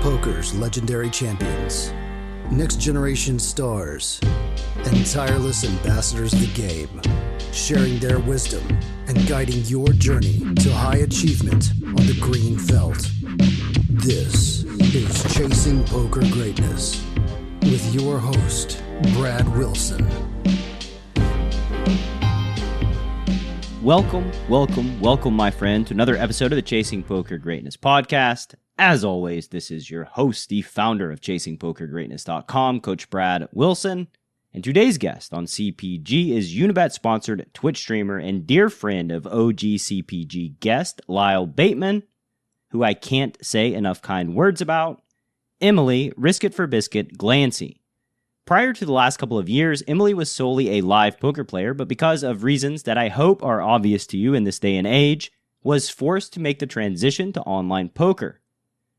poker's legendary champions, next generation stars, and tireless ambassadors of the game, sharing their wisdom and guiding your journey to high achievement on the green felt. This is Chasing Poker Greatness with your host, Brad Wilson. Welcome, my friend, to another episode of the Chasing Poker Greatness podcast. As always, this is your host, the founder of ChasingPokerGreatness.com, Coach Brad Wilson. And today's guest on CPG is Unibet-sponsored Twitch streamer and dear friend of OG CPG guest, Lyle Bateman, who I can't say enough kind words about, Emily Riskitforbiscuit Glancy. Prior to the last couple of years, Emily was solely a live poker player, but because of reasons that I hope are obvious to you in this day and age, was forced to make the transition to online poker.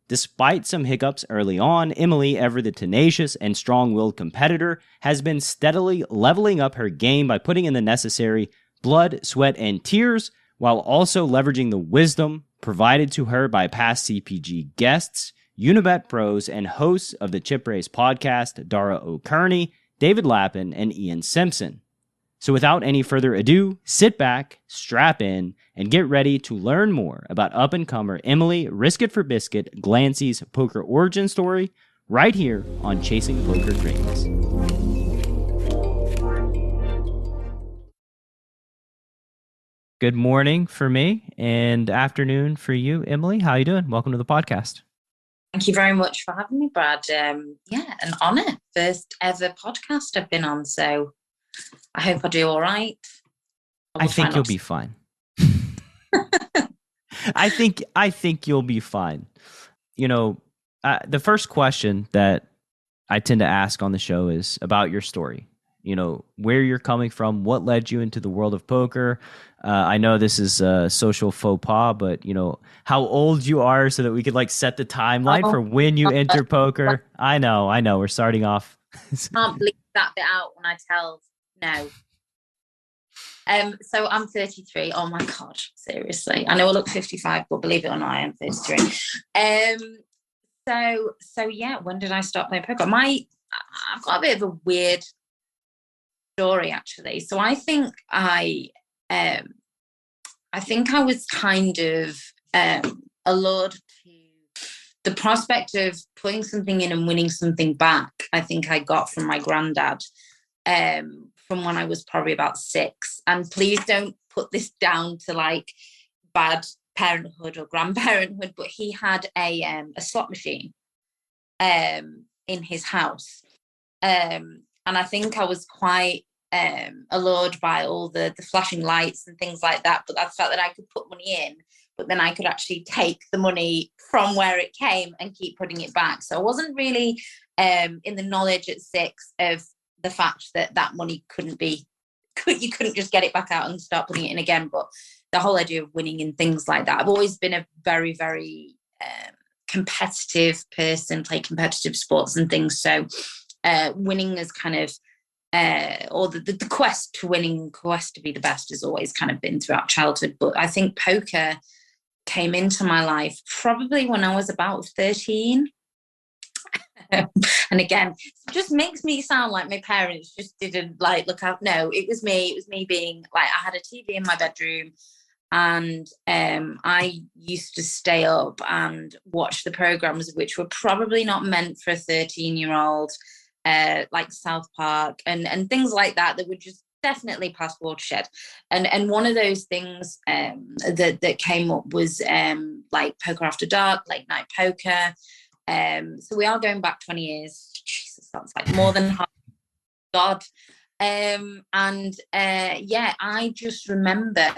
Despite some hiccups early on, Emily, ever the tenacious and strong-willed competitor, has been steadily leveling up her game by putting in the necessary blood, sweat, and tears, while also leveraging the wisdom provided to her by past CPG guests, Unibet pros, and hosts of the Chip Race podcast, Dara O Kearney, David Lappin, and Ian Simpson. So without any further ado, sit back, strap in, and get ready to learn more about up-and-comer Emily Riskitforbiscuit Glancy's poker origin story right here on Chasing Poker Greatness. Good morning for me and afternoon for you, Emily. How you doing? Welcome to the podcast. Thank you very much for having me, Brad. An honour. First ever podcast I've been on, so I hope I do all right. I think you'll be fine. I think you'll be fine. You know, the first question that I tend to ask on the show is about your story. You know, where you're coming from, what led you into the world of poker. I know this is a social faux pas, but, you know, how old you are so that we could, like, set the timeline for when you enter poker. I know. We're starting off. Can't bleep that bit out when I tell no. So I'm 33. Oh, my God. Seriously. I know I look 55, but believe it or not, I am 33. So yeah, when did I start playing poker? I've got a bit of a weird story, actually. So I think I was kind of allured to the prospect of putting something in and winning something back. I think I got from my granddad from when I was probably about 6. And please don't put this down to like bad parenthood or grandparenthood, but he had a slot machine in his house. And I think I was quite allured by all the flashing lights and things like that. But I felt that I could put money in, but then I could actually take the money from where it came and keep putting it back. So I wasn't really in the knowledge at 6 of the fact that money you couldn't just get it back out and start putting it in again. But the whole idea of winning and things like that. I've always been a very, very competitive person, play competitive sports and things. So winning is kind of, or the quest to winning, quest to be the best has always kind of been throughout childhood. But I think poker came into my life probably when I was about 13. And again, it just makes me sound like my parents just didn't like look out. No, it was me being like, I had a TV in my bedroom and I used to stay up and watch the programs which were probably not meant for a 13-year-old, like South Park and things like that were just definitely past watershed. And one of those things that came up was like Poker After Dark, late night poker. So we are going back 20 years. Jesus, that's like more than half. God. I just remember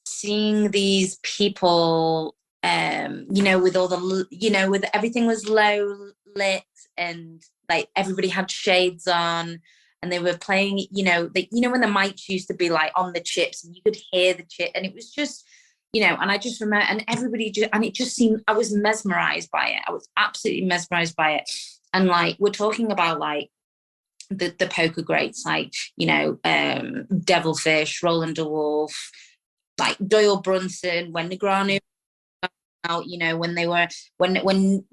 seeing these people, with all the, with everything was low lit and like everybody had shades on and they were playing, when the mics used to be like on the chips and you could hear the chip and it was just, and I just remember, and everybody and it just seemed, I was mesmerized by it. I was absolutely mesmerized by it. And like, we're talking about like the poker greats, like, Devilfish, Roland DeWolf, like Doyle Brunson, when Negreanu, out, you know, when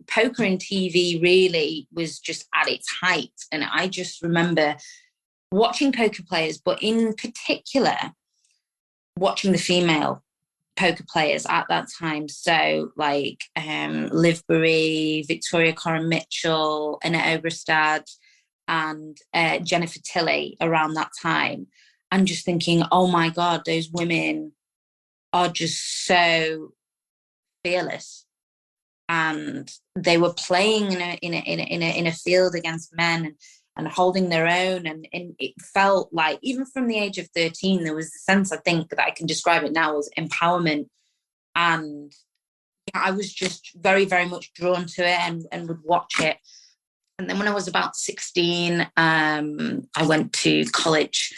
poker and TV really was just at its height. And I just remember watching poker players, but in particular, watching the female poker players at that time. So like Liv Bury, Victoria Coren Mitchell, Annette Oberstad, and Jennifer Tilley around that time. And just thinking, oh my God, those women are just so fearless, and they were playing in a field against men and holding their own, and it felt like, even from the age of 13, there was a sense, I think, that I can describe it now as empowerment. And yeah, I was just very, very much drawn to it and would watch it. And then when I was about 16, I went to college,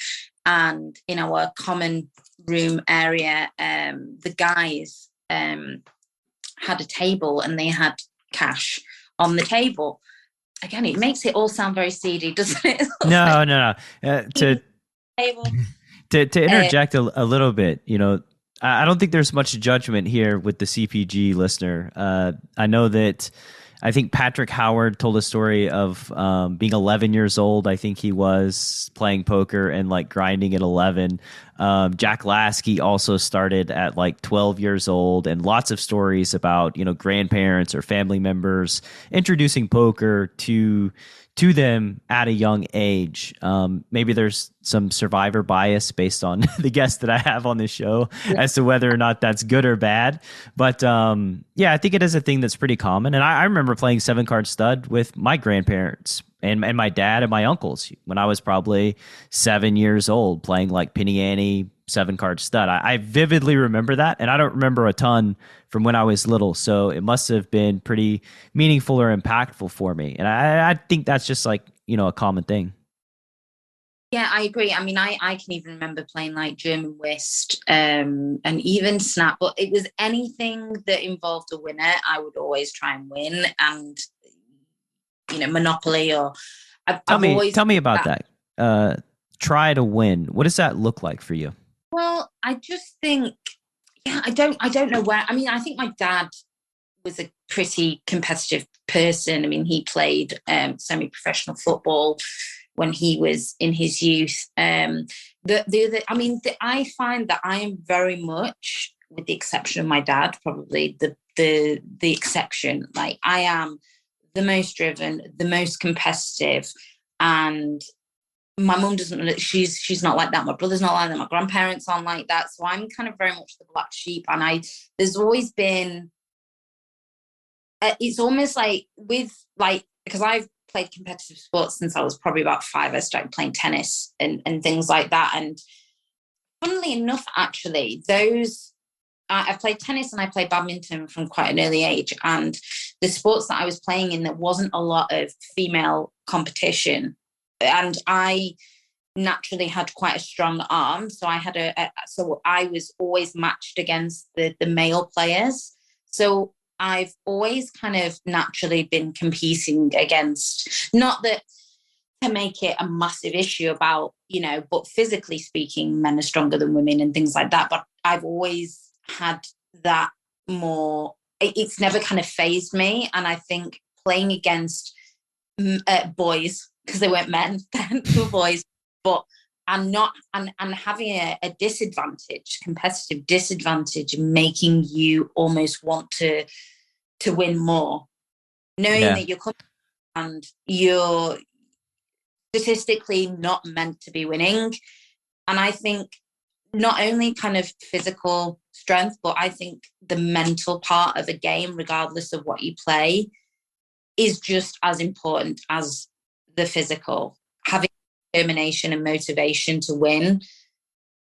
and in our common room area, the guys had a table, and they had cash on the table. Again, it makes it all sound very seedy, doesn't it? No. To interject a little bit, you know, I don't think there's much judgment here with the CPG listener. I think Patrick Howard told a story of being 11 years old. I think he was playing poker and like grinding at 11. Jack Lasky also started at like 12 years old, and lots of stories about, you know, grandparents or family members introducing poker to them at a young age. Maybe there's some survivor bias based on the guests that I have on this show as to whether or not that's good or bad. But yeah, I think it is a thing that's pretty common. And I remember playing 7-card stud with my grandparents and my dad and my uncles when I was probably 7 years old, playing like penny ante 7-card stud. I vividly remember that, and I don't remember a ton from when I was little, so it must have been pretty meaningful or impactful for me. And I think that's just like, you know, a common thing. Yeah, I agree. I mean, I can even remember playing like German whist and even Snap, but it was anything that involved a winner, I would always try and win. And, you know, Monopoly, or Tell me about that. Try to win. What does that look like for you? Well, I just think, yeah, I don't know where. I mean, I think my dad was a pretty competitive person. I mean, he played semi-professional football when he was in his youth. I find that I am very much, with the exception of my dad, probably the exception. Like, I am the most driven, the most competitive, and my mum doesn't. She's not like that. My brother's not like that. My grandparents aren't like that. So I'm kind of very much the black sheep. And there's always been. It's almost like because I've played competitive sports since I was probably about 5. I started playing tennis and things like that. And funnily enough, actually, I've played tennis and I played badminton from quite an early age. And the sports that I was playing in, there wasn't a lot of female competition. And I naturally had quite a strong arm. So so I was always matched against the male players. So I've always kind of naturally been competing against, not that to make it a massive issue about, you know, but physically speaking, men are stronger than women and things like that. But I've always had that more, it's never kind of fazed me. And I think playing against boys, because they weren't men then, they were boys, but and having a disadvantage, competitive disadvantage, making you almost want to win more, knowing that you're coming and you're statistically not meant to be winning. And I think not only kind of physical strength, but I think the mental part of a game, regardless of what you play, is just as important as the physical. Having determination and motivation to win.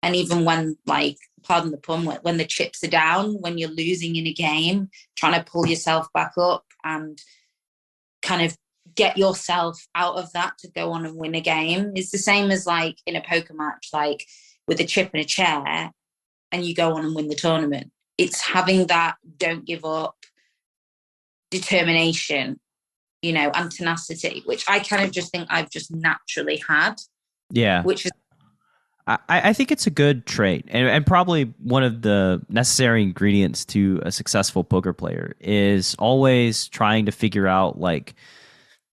And even when, like, pardon the pun, when the chips are down, when you're losing in a game, trying to pull yourself back up and kind of get yourself out of that to go on and win a game. It's the same as like in a poker match, like with a chip and a chair, and you go on and win the tournament. It's having that don't give up determination, you know, and tenacity, which I kind of just think I've just naturally had. Yeah. Which is I think it's a good trait, and probably one of the necessary ingredients to a successful poker player is always trying to figure out, like,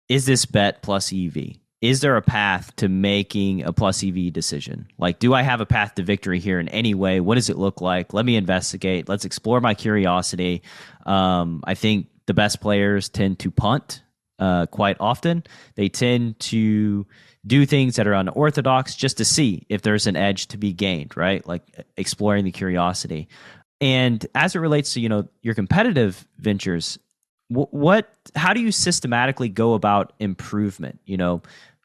is this bet plus EV? Is there a path to making a plus EV decision? Like, do I have a path to victory here in any way? What does it look like? Let me investigate. Let's explore my curiosity. I think the best players tend to punt quite often. They tend to do things that are unorthodox just to see if there's an edge to be gained, right? Like exploring the curiosity. And as it relates to, your competitive ventures, how do you systematically go about improvement?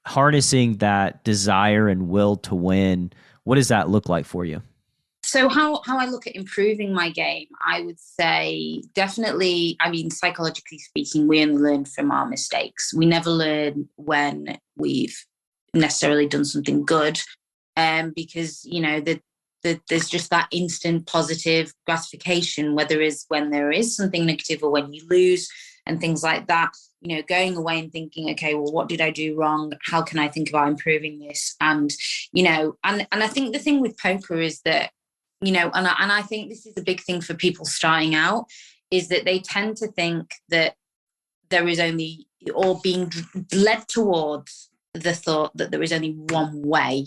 Harnessing that desire and will to win. What does that look like for you? So how I look at improving my game, I would say definitely, psychologically speaking, we only learn from our mistakes. We never learn when we've necessarily done something good, because, there's just that instant positive gratification, whether it's when there is something negative or when you lose and things like that. Going away and thinking, okay, well, what did I do wrong? How can I think about improving this? And, and I think the thing with poker is that, and I think this is a big thing for people starting out, is that they tend to think that there is only, or being led towards the thought that there is only one way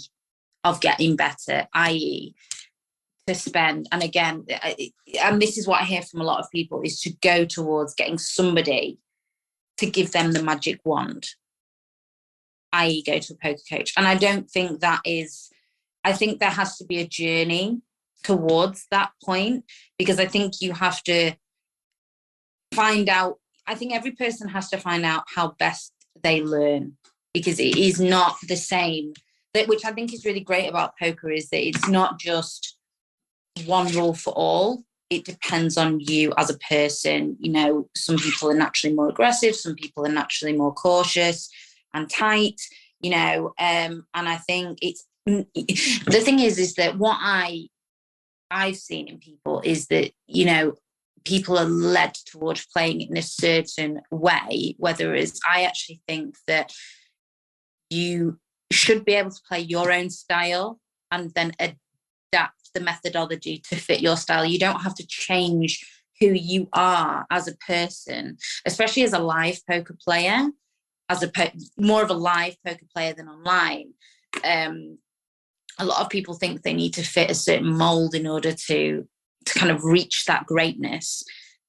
of getting better, i.e. to spend. And again, and this is what I hear from a lot of people, is to go towards getting somebody to give them the magic wand, i.e. go to a poker coach. And I don't think that is, I think there has to be a journey towards that point, because I think you have to find out, I think every person has to find out how best they learn, because it is not the same. That, which I think is really great about poker, is that it's not just one rule for all. It depends on you as a person. Some people are naturally more aggressive, some people are naturally more cautious and tight, and I think it's, the thing is that what I've seen in people is that, people are led towards playing it in a certain way, whereas I actually think that you should be able to play your own style and then adapt the methodology to fit your style. You don't have to change who you are as a person, especially as a live poker player, more of a live poker player than online. A lot of people think they need to fit a certain mold in order to kind of reach that greatness.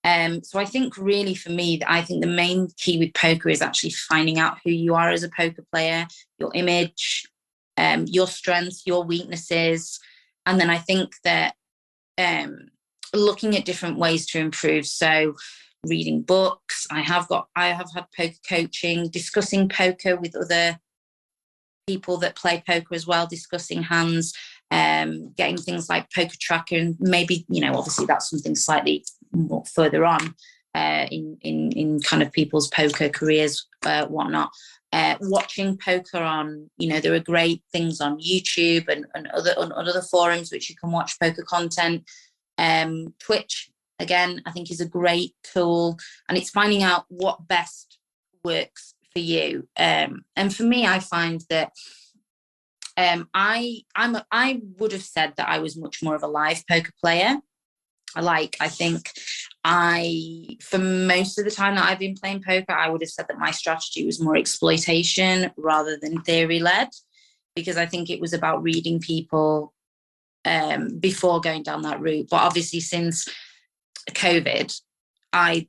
So I think really for me, I think the main key with poker is actually finding out who you are as a poker player, your image, your strengths, your weaknesses. And then I think that looking at different ways to improve. So reading books, I have had poker coaching, discussing poker with other people that play poker as well, discussing hands, getting things like Poker Tracker, and maybe, obviously that's something slightly more further on in kind of people's poker careers, whatnot. Watching poker on, there are great things on YouTube and other forums which you can watch poker content. Twitch, again, I think is a great tool, and it's finding out what best works for you. And for me, I find that I would have said that I was much more of a live poker player. I think for most of the time that I've been playing poker, I would have said that my strategy was more exploitation rather than theory led, because I think it was about reading people before going down that route. But obviously since COVID, I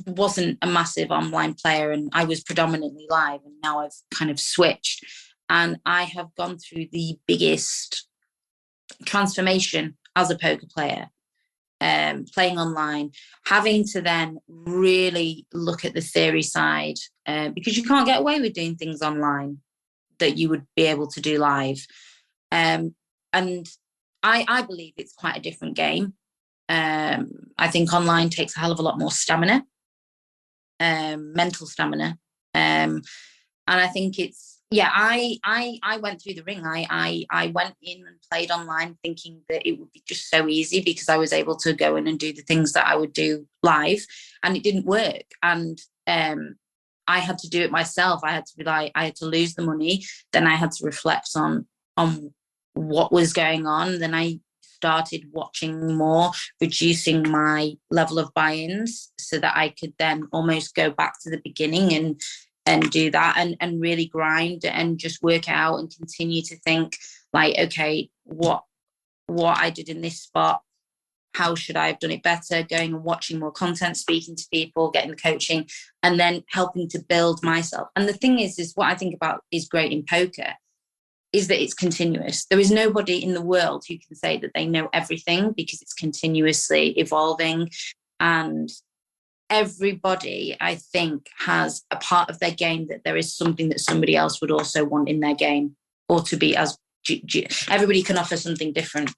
wasn't a massive online player and I was predominantly live, and now I've kind of switched, and I have gone through the biggest transformation as a poker player, playing online, having to then really look at the theory side, because you can't get away with doing things online that you would be able to do live. And I believe it's quite a different game. I think online takes a hell of a lot more stamina, mental stamina. And I think it's, I went through the ring. I went in and played online thinking that it would be just so easy because I was able to go in and do the things that I would do live, and it didn't work. And I had to do it myself. I had to lose the money. Then I had to reflect on what was going on. Then I started watching more, reducing my level of buy-ins so that I could then almost go back to the beginning and do that and really grind and just work out and continue to think like, okay, what I did in this spot, how should I have done it better? Going and watching more content, speaking to people, getting the coaching, and then helping to build myself. And the thing is what I think about is great in poker is that it's continuous. There is nobody in the world who can say that they know everything because it's continuously evolving. And everybody, I think, has a part of their game that there is something that somebody else would also want in their game, or to be as everybody can offer something different.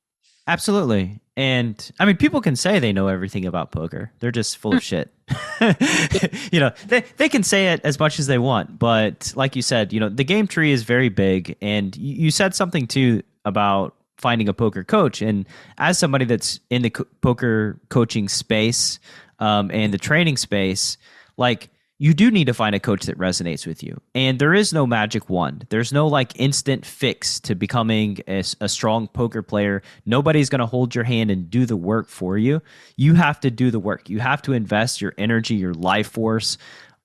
Absolutely. And I mean, people can say they know everything about poker. They're just full of shit. They can say it as much as they want. But like you said, the game tree is very big. And you said something too about finding a poker coach. And as somebody that's in the poker coaching space and the training space, like, you do need to find a coach that resonates with you. And there is no magic wand. There's no like instant fix to becoming a strong poker player. Nobody's going to hold your hand and do the work for you. You have to do the work. You have to invest your energy, your life force,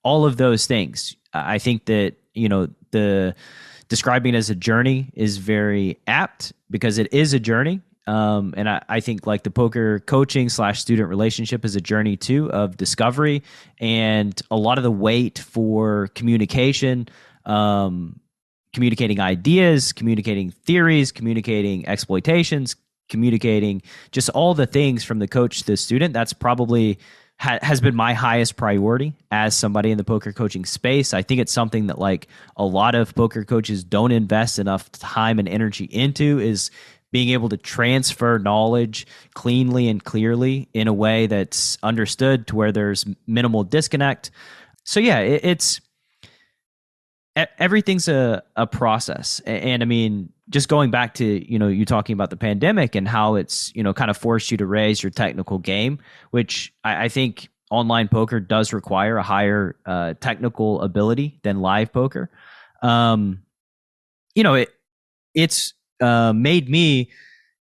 all of those things. I think that, the describing it as a journey is very apt because it is a journey. And I think like the poker coaching / student relationship is a journey too of discovery, and a lot of the weight for communication, communicating ideas, communicating theories, communicating exploitations, communicating just all the things from the coach to the student. That's probably has been my highest priority as somebody in the poker coaching space. I think it's something that like a lot of poker coaches don't invest enough time and energy into, is being able to transfer knowledge cleanly and clearly in a way that's understood to where there's minimal disconnect. So yeah, it's everything's a process. And I mean, just going back to, you talking about the pandemic and how it's, kind of forced you to raise your technical game, which I think online poker does require a higher technical ability than live poker. It's made me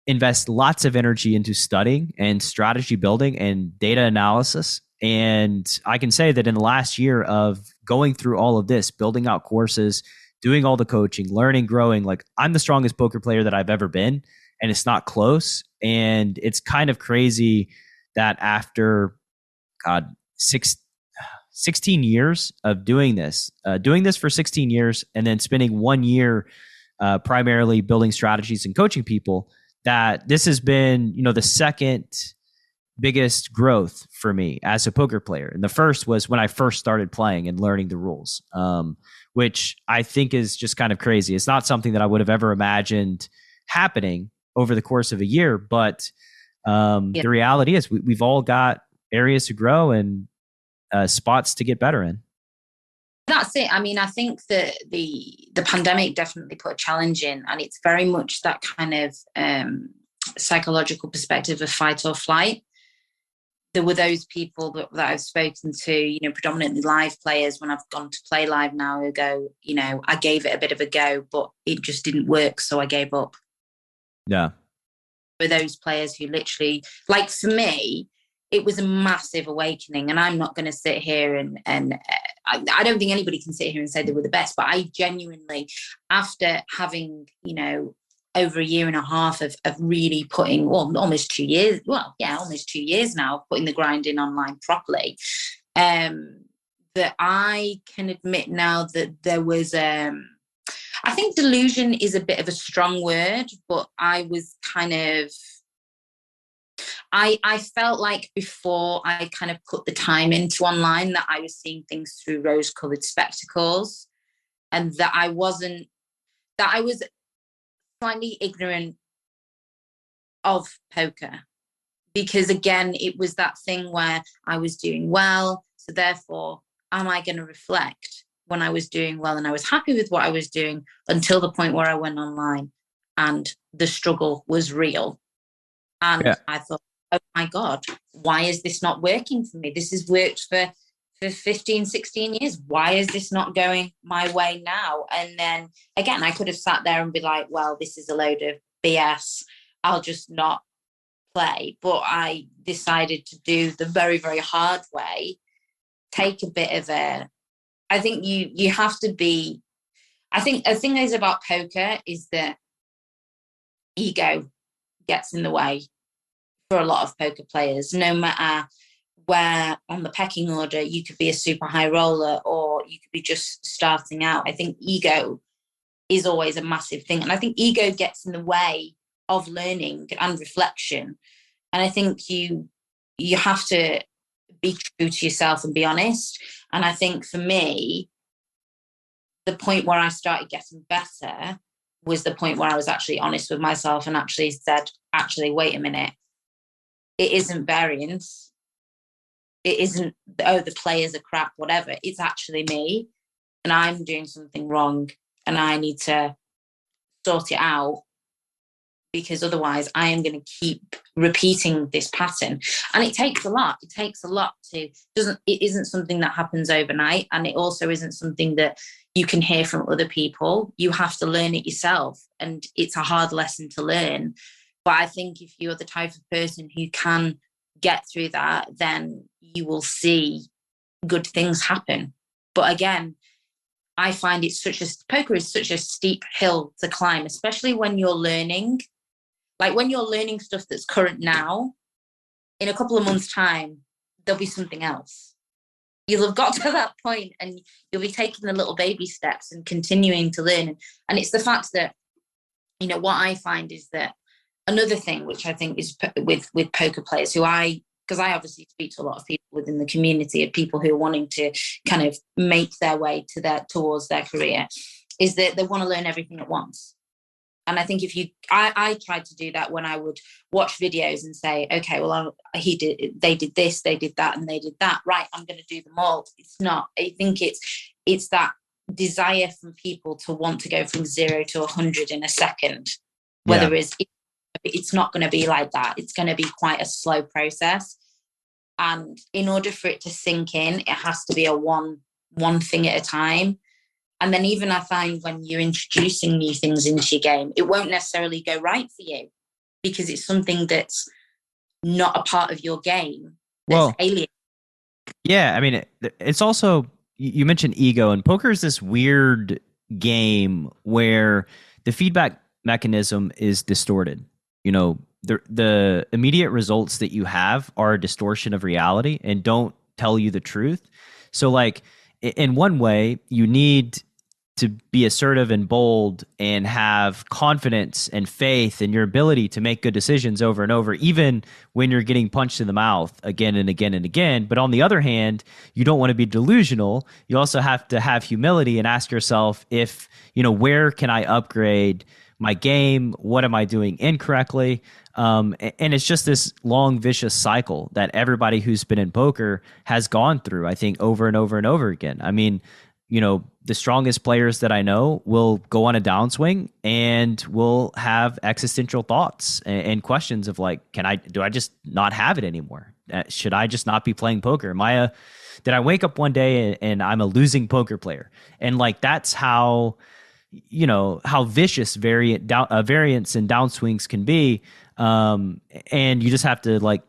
invest lots of energy into studying and strategy building and data analysis. And I can say that in the last year of going through all of this, building out courses, doing all the coaching, learning, growing, like I'm the strongest poker player that I've ever been, and it's not close. And it's kind of crazy that after 16 years of doing this for 16 years, and then spending 1 year primarily building strategies and coaching people, that this has been, the second biggest growth for me as a poker player. And the first was when I first started playing and learning the rules, which I think is just kind of crazy. It's not something that I would have ever imagined happening over the course of a year, but the reality is we've all got areas to grow and spots to get better in. That's it. I mean, I think that the pandemic definitely put a challenge in, and it's very much that kind of psychological perspective of fight or flight. There were those people that I've spoken to, predominantly live players, when I've gone to play live now, who go, I gave it a bit of a go, but it just didn't work, so I gave up. Yeah. For those players who literally, like for me, it was a massive awakening, and I'm not going to sit here and I don't think anybody can sit here and say they were the best, but I genuinely, after having, over a year and a half of really putting, almost 2 years, almost 2 years now, putting the grind in online properly, that I can admit now that there was, I think delusion is a bit of a strong word, but I was kind of, I felt like before I kind of put the time into online that I was seeing things through rose-colored spectacles, and that I was slightly ignorant of poker, because again, it was that thing where I was doing well, so therefore am I going to reflect when I was doing well and I was happy with what I was doing, until the point where I went online and the struggle was real. And I thought, oh my God, why is this not working for me? This has worked for 15, 16 years. Why is this not going my way now? And then again, I could have sat there and be like, well, this is a load of BS, I'll just not play. But I decided to do the very, very hard way, take a bit of I think you have to be, I think the thing is about poker is that ego gets in the way for a lot of poker players, no matter where on the pecking order. You could be a super high roller or you could be just starting out. I think ego is always a massive thing. And I think ego gets in the way of learning and reflection. And I think you have to be true to yourself and be honest. And I think for me, the point where I started getting better was the point where I was actually honest with myself and actually said, wait a minute, it isn't variance. It isn't, the players are crap, whatever. It's actually me, and I'm doing something wrong, and I need to sort it out, because otherwise I am going to keep repeating this pattern. And it takes a lot. It takes a lot it isn't something that happens overnight. And it also isn't something that you can hear from other people. You have to learn it yourself. And it's a hard lesson to learn. But I think if you're the type of person who can get through that, then you will see good things happen. But again, I find poker is such a steep hill to climb, especially when you're learning. Like when you're learning stuff that's current now, in a couple of months' time, there'll be something else. You'll have got to that point and you'll be taking the little baby steps and continuing to learn. And it's the fact that, what I find is that another thing, which I think is with poker players because I obviously speak to a lot of people within the community of people who are wanting to kind of make their way towards their career, is that they want to learn everything at once. And I think I tried to do that when I would watch videos and say, okay, well, they did this, they did that, and they did that. Right, I'm going to do them all. It's not. I think it's that desire from people to want to go from 0 to 100 in a second. Whether it's not going to be like that. It's going to be quite a slow process. And in order for it to sink in, it has to be a one thing at a time. And then even I find when you're introducing new things into your game, it won't necessarily go right for you because it's something that's not a part of your game. That's alien. Yeah, I mean, it's also, you mentioned ego, and poker is this weird game where the feedback mechanism is distorted. The immediate results that you have are a distortion of reality and don't tell you the truth. So like in one way, you need to be assertive and bold and have confidence and faith in your ability to make good decisions over and over, even when you're getting punched in the mouth again and again and again. But on the other hand, you don't want to be delusional. You also have to have humility and ask yourself if, where can I upgrade my game? What am I doing incorrectly? And it's just this long, vicious cycle that everybody who's been in poker has gone through, I think, over and over and over again. I mean, the strongest players that I know will go on a downswing and will have existential thoughts and questions of like, do I just not have it anymore? Should I just not be playing poker? Did I wake up one day and I'm a losing poker player? And like, that's how vicious variance and downswings can be. And you just have to like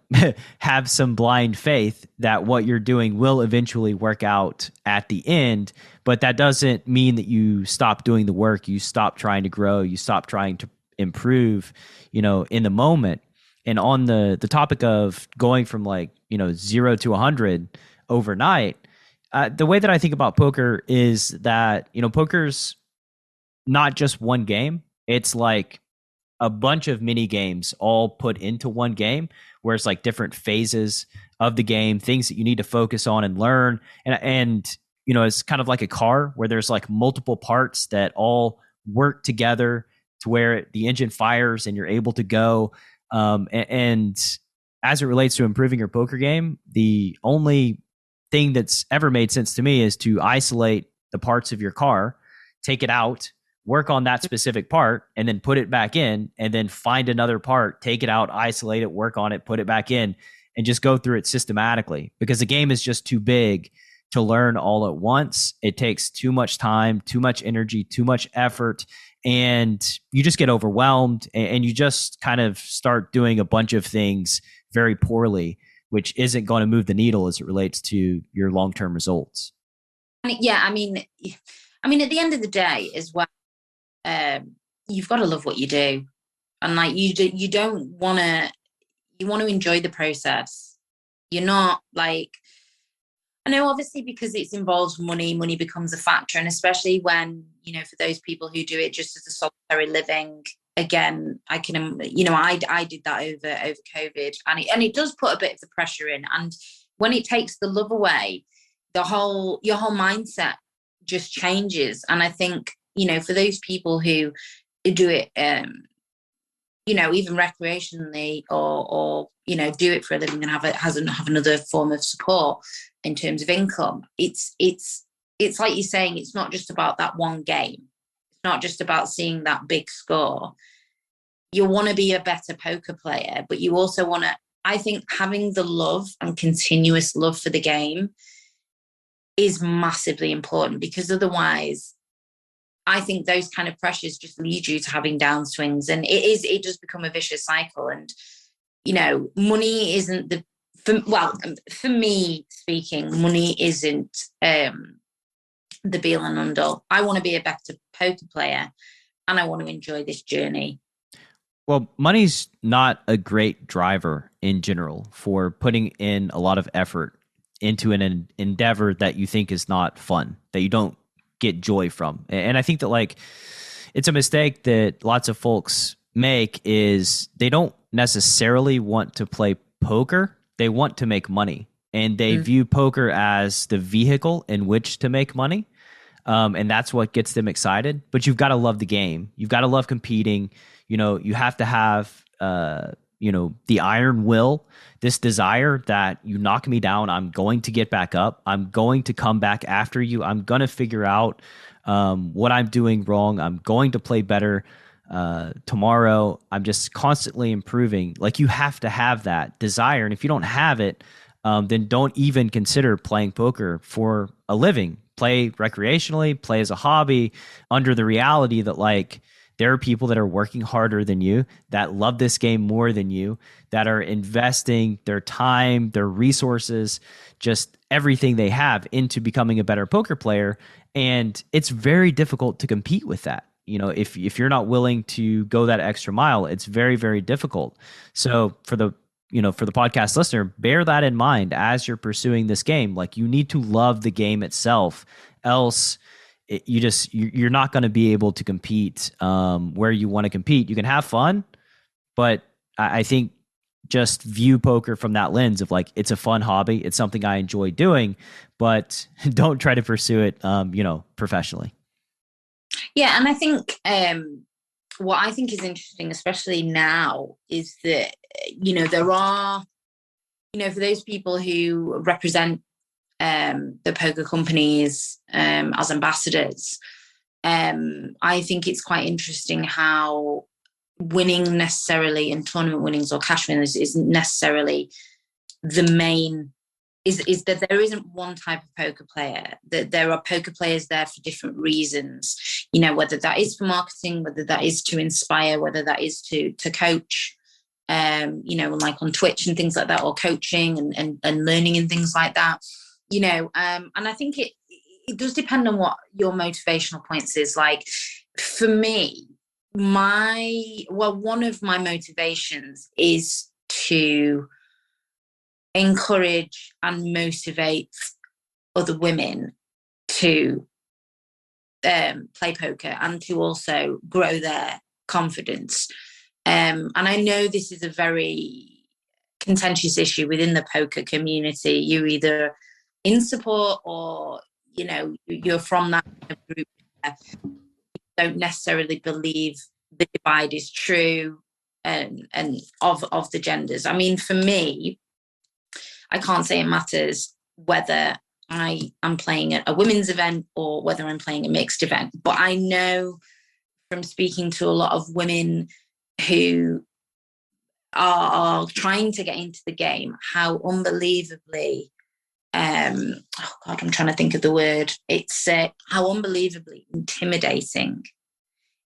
have some blind faith that what you're doing will eventually work out at the end. But that doesn't mean that you stop doing the work. You stop trying to grow. You stop trying to improve, in the moment. And on the topic of going from 0 to 100 overnight, the way that I think about poker is that, poker's not just one game. It's like a bunch of mini games all put into one game, where it's like different phases of the game, things that you need to focus on and learn. And it's kind of like a car where there's like multiple parts that all work together to where the engine fires and you're able to go. And as it relates to improving your poker game, the only thing that's ever made sense to me is to isolate the parts of your car, take it out, work on that specific part, and then put it back in, and then find another part, take it out, isolate it, work on it, put it back in, and just go through it systematically, because the game is just too big to learn all at once. It takes too much time, too much energy, too much effort. and you just get overwhelmed and you just kind of start doing a bunch of things very poorly, which isn't going to move the needle as it relates to your long-term results. Yeah, I mean, at the end of the day as well, you've got to love what you do, and like you don't want to. You want to enjoy the process. You're not like, I know obviously because it involves money becomes a factor, and especially when, for those people who do it just as a solitary living. Again, I can, I did that over COVID, and it does put a bit of the pressure in, and when it takes the love away, your whole mindset just changes. And I think, for those people who do it, even recreationally or do it for a living and have another form of support in terms of income, it's like you're saying, it's not just about that one game. It's not just about seeing that big score. You want to be a better poker player, but you also want to, I think having the love and continuous love for the game is massively important, because otherwise I think those kind of pressures just lead you to having downswings, and it does become a vicious cycle. And, money isn't for me speaking, money isn't the be all and end all. I want to be a better poker player, and I want to enjoy this journey. Well, money's not a great driver in general for putting in a lot of effort into an endeavor that you think is not fun, that you don't get joy from. And I think that like it's a mistake that lots of folks make is they don't necessarily want to play poker. They want to make money, and they view poker as the vehicle in which to make money. And that's what gets them excited. But you've got to love the game. You've got to love competing. You have to have, the iron will, this desire that you knock me down, I'm going to get back up. I'm going to come back after you. I'm going to figure out what I'm doing wrong. I'm going to play better tomorrow. I'm just constantly improving. Like, you have to have that desire. And if you don't have it, then don't even consider playing poker for a living. Play recreationally, play as a hobby, under the reality that like there are people that are working harder than you, that love this game more than you, that are investing their time, their resources, just everything they have into becoming a better poker player. And it's very difficult to compete with that. If you're not willing to go that extra mile, it's very, very difficult. So for the podcast listener, bear that in mind as you're pursuing this game. Like, you need to love the game itself, else you're not going to be able to compete where you want to compete. You can have fun, but I think just view poker from that lens of like, it's a fun hobby. It's something I enjoy doing, but don't try to pursue it, professionally. Yeah. And I think what I think is interesting, especially now, is that, there are, for those people who represent the poker companies as ambassadors, I think it's quite interesting how winning necessarily in tournament winnings or cash winners isn't necessarily the main, is that there isn't one type of poker player, that there are poker players there for different reasons, whether that is for marketing, whether that is to inspire, whether that is to coach, like on Twitch and things like that, or coaching and learning and things like that. And I think it does depend on what your motivational points is. Like, for me, one of my motivations is to encourage and motivate other women to play poker and to also grow their confidence. And I know this is a very contentious issue within the poker community. You're either in support or, you're from that group where you don't necessarily believe the divide is true and of the genders. I mean, for me, I can't say it matters whether I am playing a women's event or whether I'm playing a mixed event. But I know from speaking to a lot of women who are trying to get into the game how unbelievably, I'm trying to think of the word. It's how unbelievably intimidating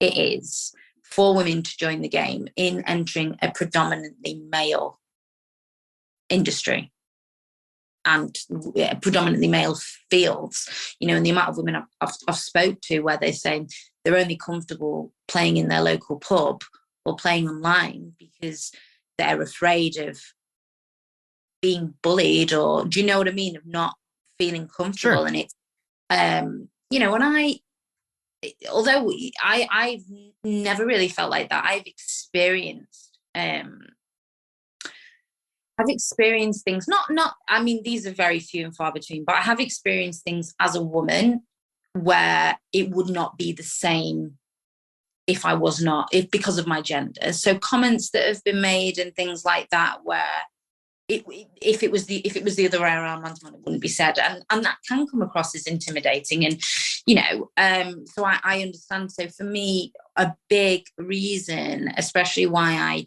it is for women to join the game in entering a predominantly male industry and predominantly male fields, and the amount of women I've spoke to where they say they're only comfortable playing in their local pub or playing online because they're afraid of being bullied, or do you know what I mean, of not feeling comfortable. Sure. And it's although I've never really felt like that, I've experienced things, not I mean, these are very few and far between, but I have experienced things as a woman where it would not be the same if I was not, because of my gender. So comments that have been made and things like that, where if it was the other way around, it wouldn't be said, and that can come across as intimidating. And so I understand. So for me, a big reason, especially why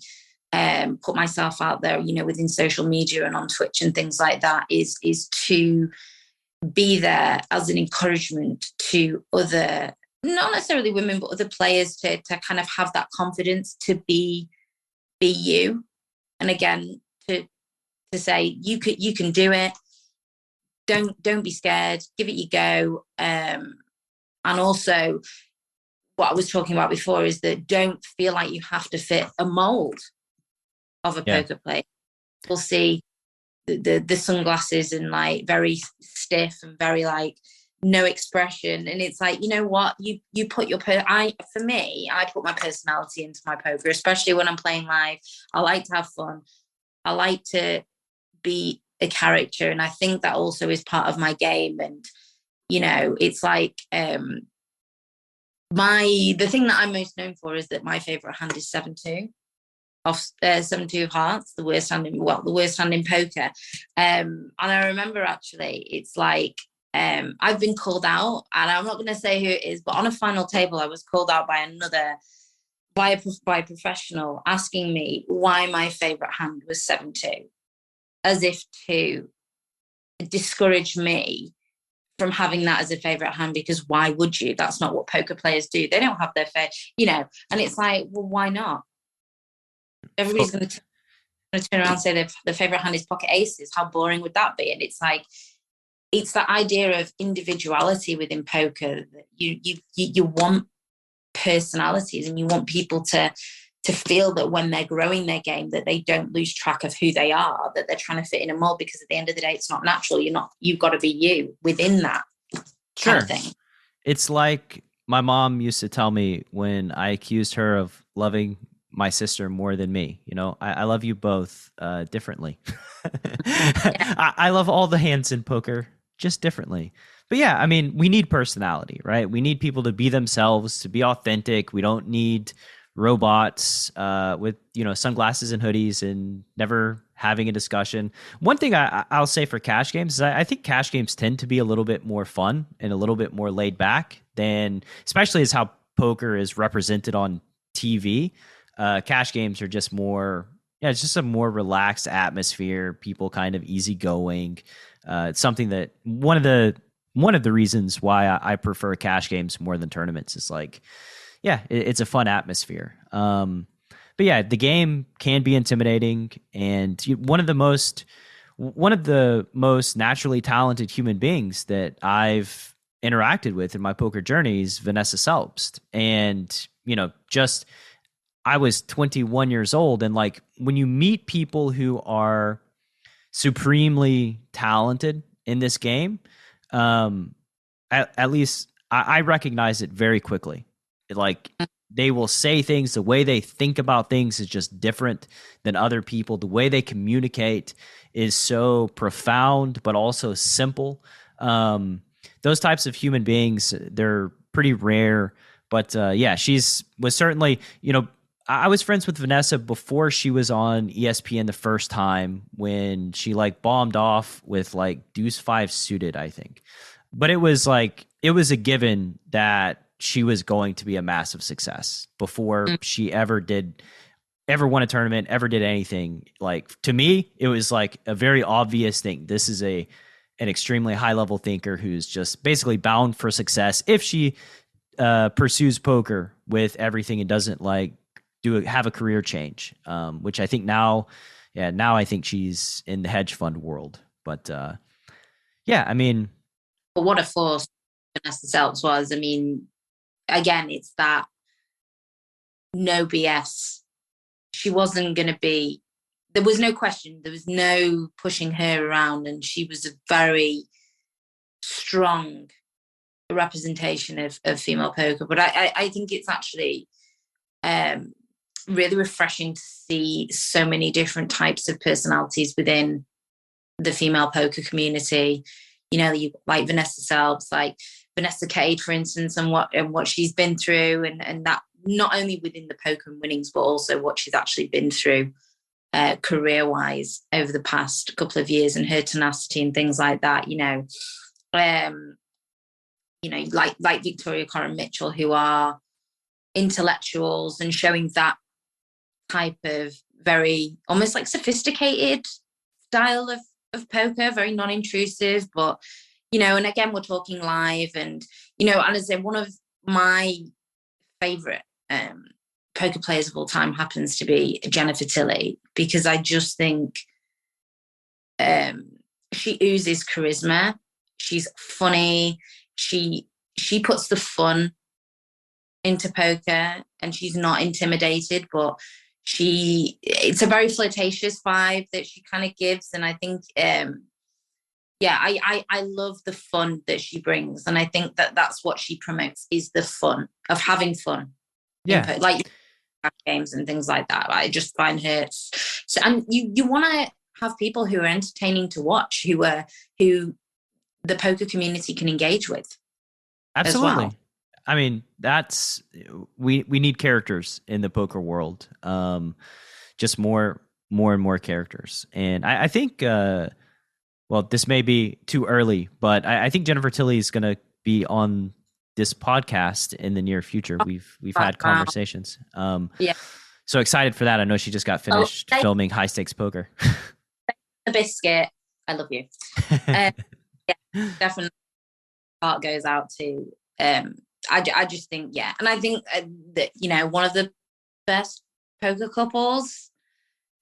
I put myself out there, within social media and on Twitch and things like that, is to be there as an encouragement to other, not necessarily women, but other players to kind of have that confidence to be you. And again, to say you can do it. Don't be scared. Give it your go. And also, what I was talking about before is that don't feel like you have to fit a mold of a poker player. We'll see the sunglasses and like very stiff and very like no expression, and it's like, you know what, you put your I put my personality into my poker, especially when I'm playing live. I like to have fun. I like to be a character, and I think that also is part of my game. And it's like the thing that I'm most known for is that my favorite hand is 7-2 off 7-2 of hearts, the worst hand in poker. And I remember, actually, it's like I've been called out, and I'm not going to say who it is, but on a final table I was called out by a professional asking me why my favorite hand was 7-2, as if to discourage me from having that as a favorite hand, because why would you? That's not what poker players do. They don't have their and it's like, well, why not? Everybody's going to turn around and say their favorite hand is pocket aces. How boring would that be? And it's like, it's that idea of individuality within poker, that you want personalities, and you want people to feel that when they're growing their game, that they don't lose track of who they are, that they're trying to fit in a mold, because at the end of the day, it's not natural. You've got to be you within that kind of thing. It's like my mom used to tell me when I accused her of loving my sister more than me. I love you both differently. I love all the hands in poker just differently. But yeah, I mean, we need personality, right? We need people to be themselves, to be authentic. We don't need robots with sunglasses and hoodies and never having a discussion. One thing I'll say for cash games is I think cash games tend to be a little bit more fun and a little bit more laid back than, especially as how poker is represented on TV. Cash games are just more, it's just a more relaxed atmosphere. People kind of easygoing. It's something that one of the reasons why I prefer cash games more than tournaments is like, it's a fun atmosphere. But yeah, the game can be intimidating, and one of the most naturally talented human beings that I've interacted with in my poker journey is Vanessa Selbst. And I was 21 years old, and like when you meet people who are supremely talented in this game, at least I recognize it very quickly. Like they will say things, the way they think about things is just different than other people. The way they communicate is so profound, but also simple. Those types of human beings, they're pretty rare. But was certainly, I was friends with Vanessa before she was on ESPN the first time, when she like bombed off with like deuce 5 suited, I think. But it was a given that she was going to be a massive success before she ever won a tournament, ever did anything. Like, to me, it was like a very obvious thing. This is an extremely high level thinker who's just basically bound for success if she pursues poker with everything and doesn't like have a career change, which I think now I think she's in the hedge fund world. But I mean, but what a force Vanessa Selps was. I mean, again, it's that no BS. She wasn't going to be, there was no question, there was no pushing her around, and she was a very strong representation of female poker. But I think it's actually really refreshing to see so many different types of personalities within the female poker community. You know, you like Vanessa Selps, like Vanessa Cade, for instance, and what she's been through, and that not only within the poker and winnings, but also what she's actually been through career-wise over the past couple of years, and her tenacity and things like that. Like Victoria Coren Mitchell, who are intellectuals and showing that type of very almost like sophisticated style of poker, very non-intrusive, but and again, we're talking live, and and as I say, one of my favorite poker players of all time happens to be Jennifer Tilley, because I just think she oozes charisma. She's funny. She puts the into poker, and she's not intimidated, but it's a very flirtatious vibe that she kind of gives. And I think, I love the fun that she brings. And I think that that's what she promotes, is the fun of having fun. Yeah. Like games and things like that. I just find her. So, and you want to have people who are entertaining to watch, who the poker community can engage with. Absolutely. Well. I mean, we need characters in the poker world. Just more and more characters. And I think, this may be too early, but I think Jennifer Tilley is going to be on this podcast in the near future. We've had conversations. So excited for that. I know she just got finished filming High Stakes Poker. The biscuit. I love you. Definitely. Heart goes out to. I just think, and I think that one of the best poker couples,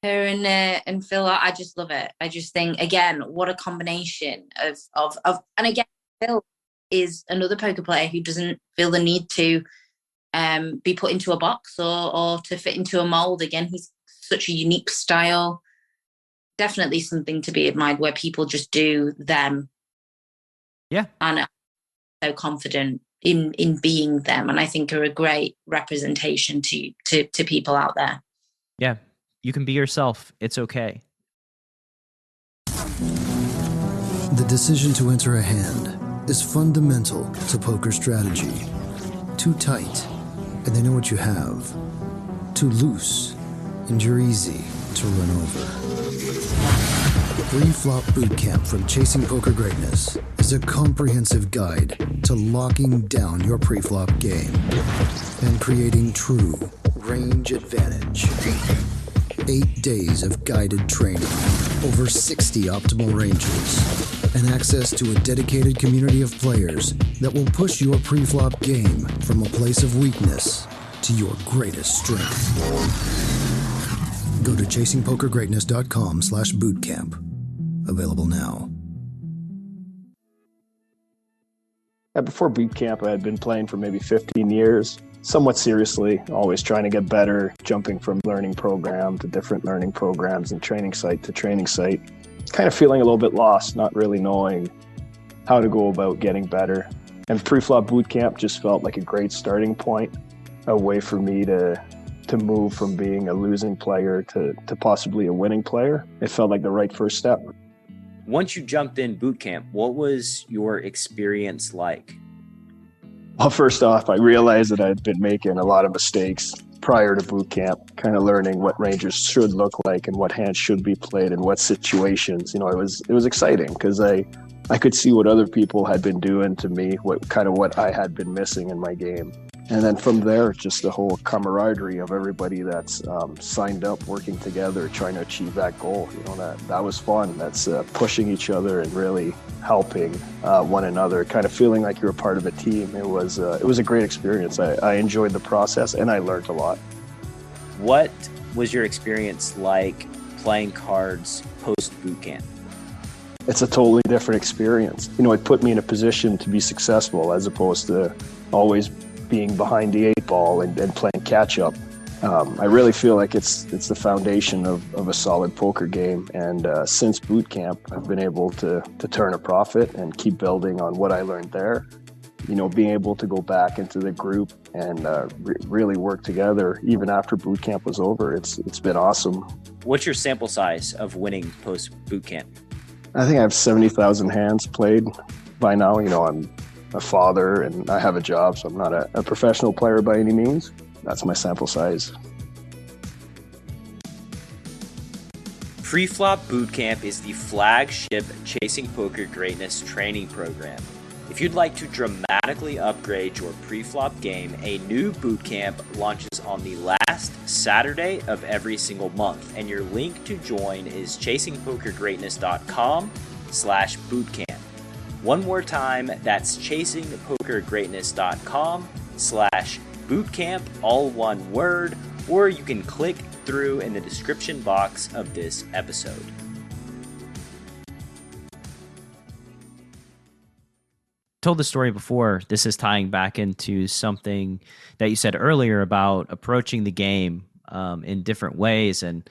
her and Phil. I just love it. I just think, again, what a combination of and again, Phil is another poker player who doesn't feel the need to be put into a box or to fit into a mold. Again, he's such a unique style. Definitely something to be admired, where people just do them. Yeah. And are so confident in being them. And I think are a great representation to people out there. Yeah. You can be yourself. It's okay. The decision to enter a hand is fundamental to poker strategy. Too tight, and they know what you have. Too loose, and you're easy to run over. Pre-flop bootcamp from Chasing Poker Greatness is a comprehensive guide to locking down your pre-flop game and creating true range advantage. 8 days of guided training, over 60 optimal ranges, and access to a dedicated community of players that will push your pre-flop game from a place of weakness to your greatest strength. Go to chasingpokergreatness.com/bootcamp. Available now. Before boot camp, I had been playing for maybe 15 years, somewhat seriously, always trying to get better, jumping from learning program to different learning programs and training site to training site. Kind of feeling a little bit lost, not really knowing how to go about getting better. And pre-flop boot camp just felt like a great starting point, a way for me to move from being a losing player to possibly a winning player. It felt like the right first step. Once you jumped in boot camp, what was your experience like? Well, first off, I realized that I'd been making a lot of mistakes prior to boot camp, kind of learning what ranges should look like and what hands should be played in what situations. It was exciting because I could see what other people had been doing to me, what I had been missing in my game. And then from there, just the whole camaraderie of everybody that's signed up, working together, trying to achieve that goal. That was fun. That's pushing each other and really helping one another, kind of feeling like you're a part of a team. It was a great experience. I enjoyed the process and I learned a lot. What was your experience like playing cards post boot camp? It's a totally different experience. It put me in a position to be successful as opposed to always being behind the eight ball and playing catch up. I really feel like it's the foundation of a solid poker game. And since boot camp, I've been able to turn a profit and keep building on what I learned there. Being able to go back into the group and really work together even after boot camp was over. It's been awesome. What's your sample size of winning post boot camp? I think I have 70,000 hands played by now. I'm a father and I have a job, so I'm not a professional player by any means. That's my sample size. Preflop Bootcamp is the flagship Chasing Poker Greatness training program. If you'd like to dramatically upgrade your preflop game, a new bootcamp launches on the last Saturday of every single month, and your link to join is chasingpokergreatness.com/bootcamp. One more time, that's chasingpokergreatness.com/bootcamp, all one word, or you can click through in the description box of this episode. Told the story before. This is tying back into something that you said earlier about approaching the game in different ways. And,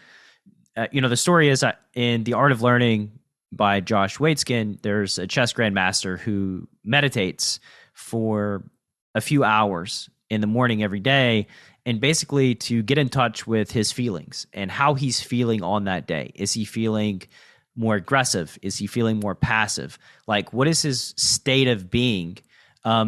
the story is in The Art of Learning by Josh Waitzkin, there's a chess grandmaster who meditates for a few hours in the morning every day, and basically to get in touch with his feelings and how he's feeling on that day. Is he feeling more aggressive? Is he feeling more passive? Like, what is his state of being,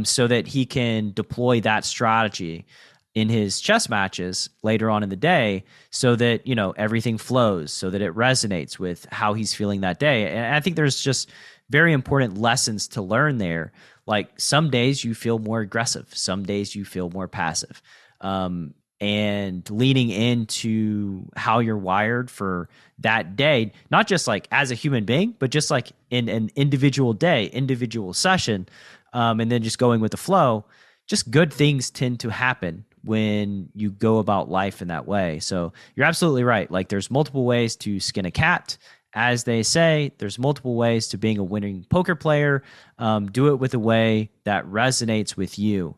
so that he can deploy that strategy in his chess matches later on in the day, so that, everything flows, so that it resonates with how he's feeling that day. And I think there's just very important lessons to learn there. Like, some days you feel more aggressive, some days you feel more passive. And leaning into how you're wired for that day, not just like as a human being, but just like in an individual day, individual session, and then just going with the flow. Just good things tend to happen when you go about life in that way. So you're absolutely right. Like, there's multiple ways to skin a cat, as they say. There's multiple ways to being a winning poker player. Do it with a way that resonates with you.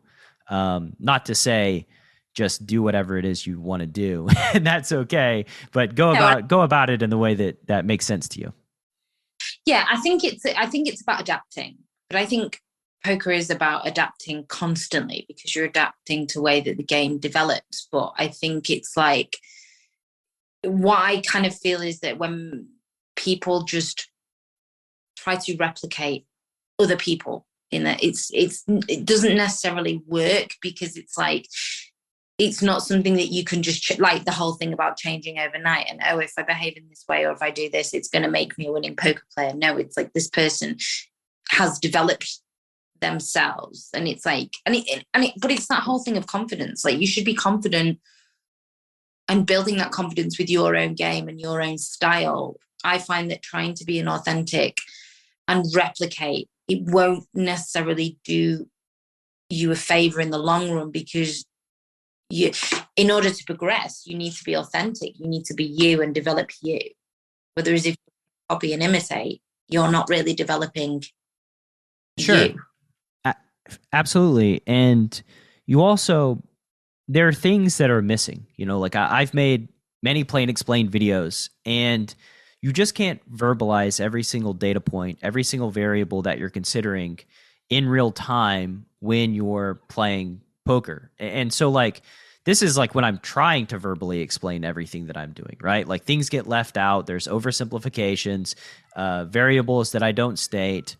Not to say just do whatever it is you want to do, and that's okay. But go about it in the way that makes sense to you. Yeah, I think it's about adapting, but I think poker is about adapting constantly, because you're adapting to the way that the game develops. But I think it's like, what I kind of feel is that when people just try to replicate other people in that, it doesn't necessarily work, because it's like, it's not something that you can just like the whole thing about changing overnight and, if I behave in this way or if I do this, it's going to make me a winning poker player. No, it's like this person has developed themselves, and it's like, but it's that whole thing of confidence. Like, you should be confident and building that confidence with your own game and your own style. I find that trying to be an authentic and replicate, it won't necessarily do you a favor in the long run, because in order to progress, you need to be authentic. You need to be you and develop you. Whereas if you copy and imitate, you're not really developing you. Absolutely. And you also, there are things that are missing. Like I've made many plain explained videos, and you just can't verbalize every single data point, every single variable that you're considering in real time when you're playing poker. And so, like, this is like when I'm trying to verbally explain everything that I'm doing, right? Like, things get left out. There's oversimplifications, variables that I don't state.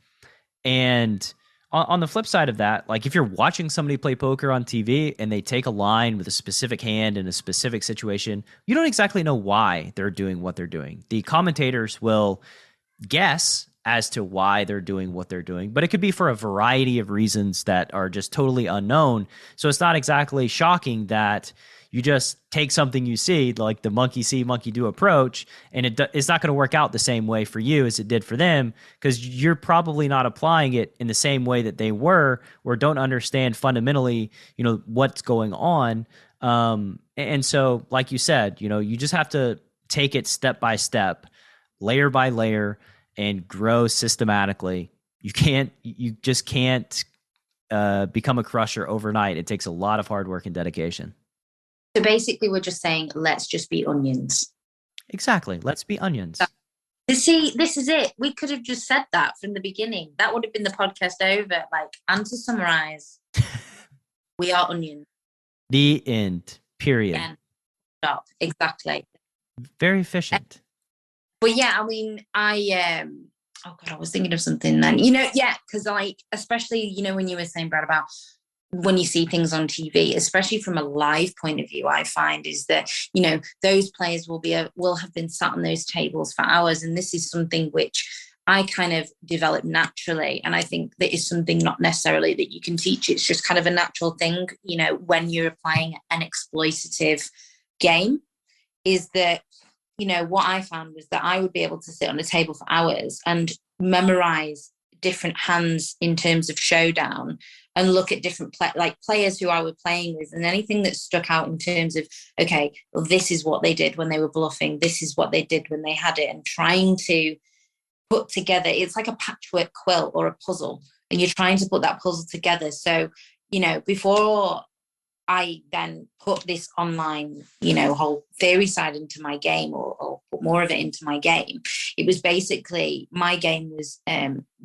And on the flip side of that, like, if you're watching somebody play poker on TV and they take a line with a specific hand in a specific situation, you don't exactly know why they're doing what they're doing. The commentators will guess as to why they're doing what they're doing, but it could be for a variety of reasons that are just totally unknown. So it's not exactly shocking that you just take something you see, like the monkey see, monkey do approach, and it's not going to work out the same way for you as it did for them, because you're probably not applying it in the same way that they were, or don't understand fundamentally, what's going on. And so, like you said, you just have to take it step by step, layer by layer, and grow systematically. You just can't become a crusher overnight. It takes a lot of hard work and dedication. So basically, we're just saying, let's just be onions. Exactly. Let's be onions. See, this is it. We could have just said that from the beginning. That would have been the podcast over. And to summarize, we are onions. The end. Period. And stop. Exactly. Very efficient. But yeah, I mean, I was thinking of something then. Because especially, when you were saying, Brad, about when you see things on TV, especially from a live point of view, I find is that, those players will have been sat on those tables for hours. And this is something which I kind of developed naturally. And I think that is something not necessarily that you can teach. It's just kind of a natural thing, when you're playing an exploitative game, is that, what I found was that I would be able to sit on a table for hours and memorize different hands in terms of showdown, and look at different players who I were playing with, and anything that stuck out in terms of, okay, well, this is what they did when they were bluffing, this is what they did when they had it, and trying to put together, it's like a patchwork quilt or a puzzle, and you're trying to put that puzzle together. So, before I then put this online, whole theory side into my game, or put more of it into my game, it was basically, my game was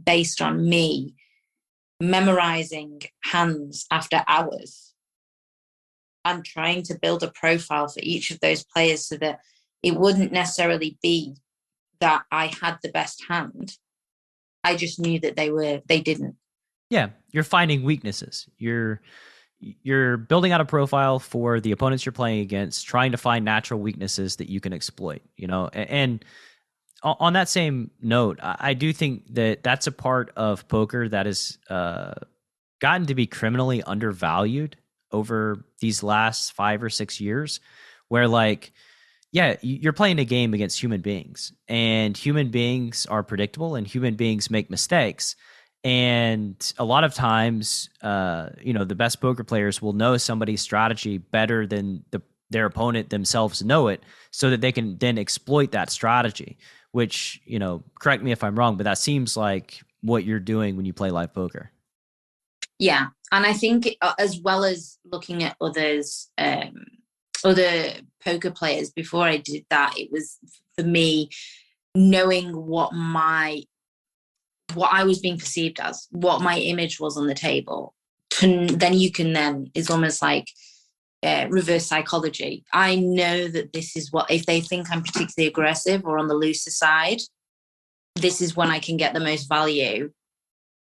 based on me memorizing hands after hours and trying to build a profile for each of those players, so that it wouldn't necessarily be that I had the best hand. I just knew that they didn't. Yeah, you're finding weaknesses. You're building out a profile for the opponents you're playing against, trying to find natural weaknesses that you can exploit, and on that same note, I do think that that's a part of poker that has gotten to be criminally undervalued over these last 5 or 6 years, where you're playing a game against human beings, and human beings are predictable, and human beings make mistakes. And a lot of times, the best poker players will know somebody's strategy better than their opponent themselves know it, so that they can then exploit that strategy, which, correct me if I'm wrong, but that seems like what you're doing when you play live poker. Yeah. And I think, as well as looking at others, other poker players, before I did that, it was for me knowing what I was being perceived as, what my image was on the table. It's almost like reverse psychology. I know that this is what, if they think I'm particularly aggressive or on the looser side, this is when I can get the most value.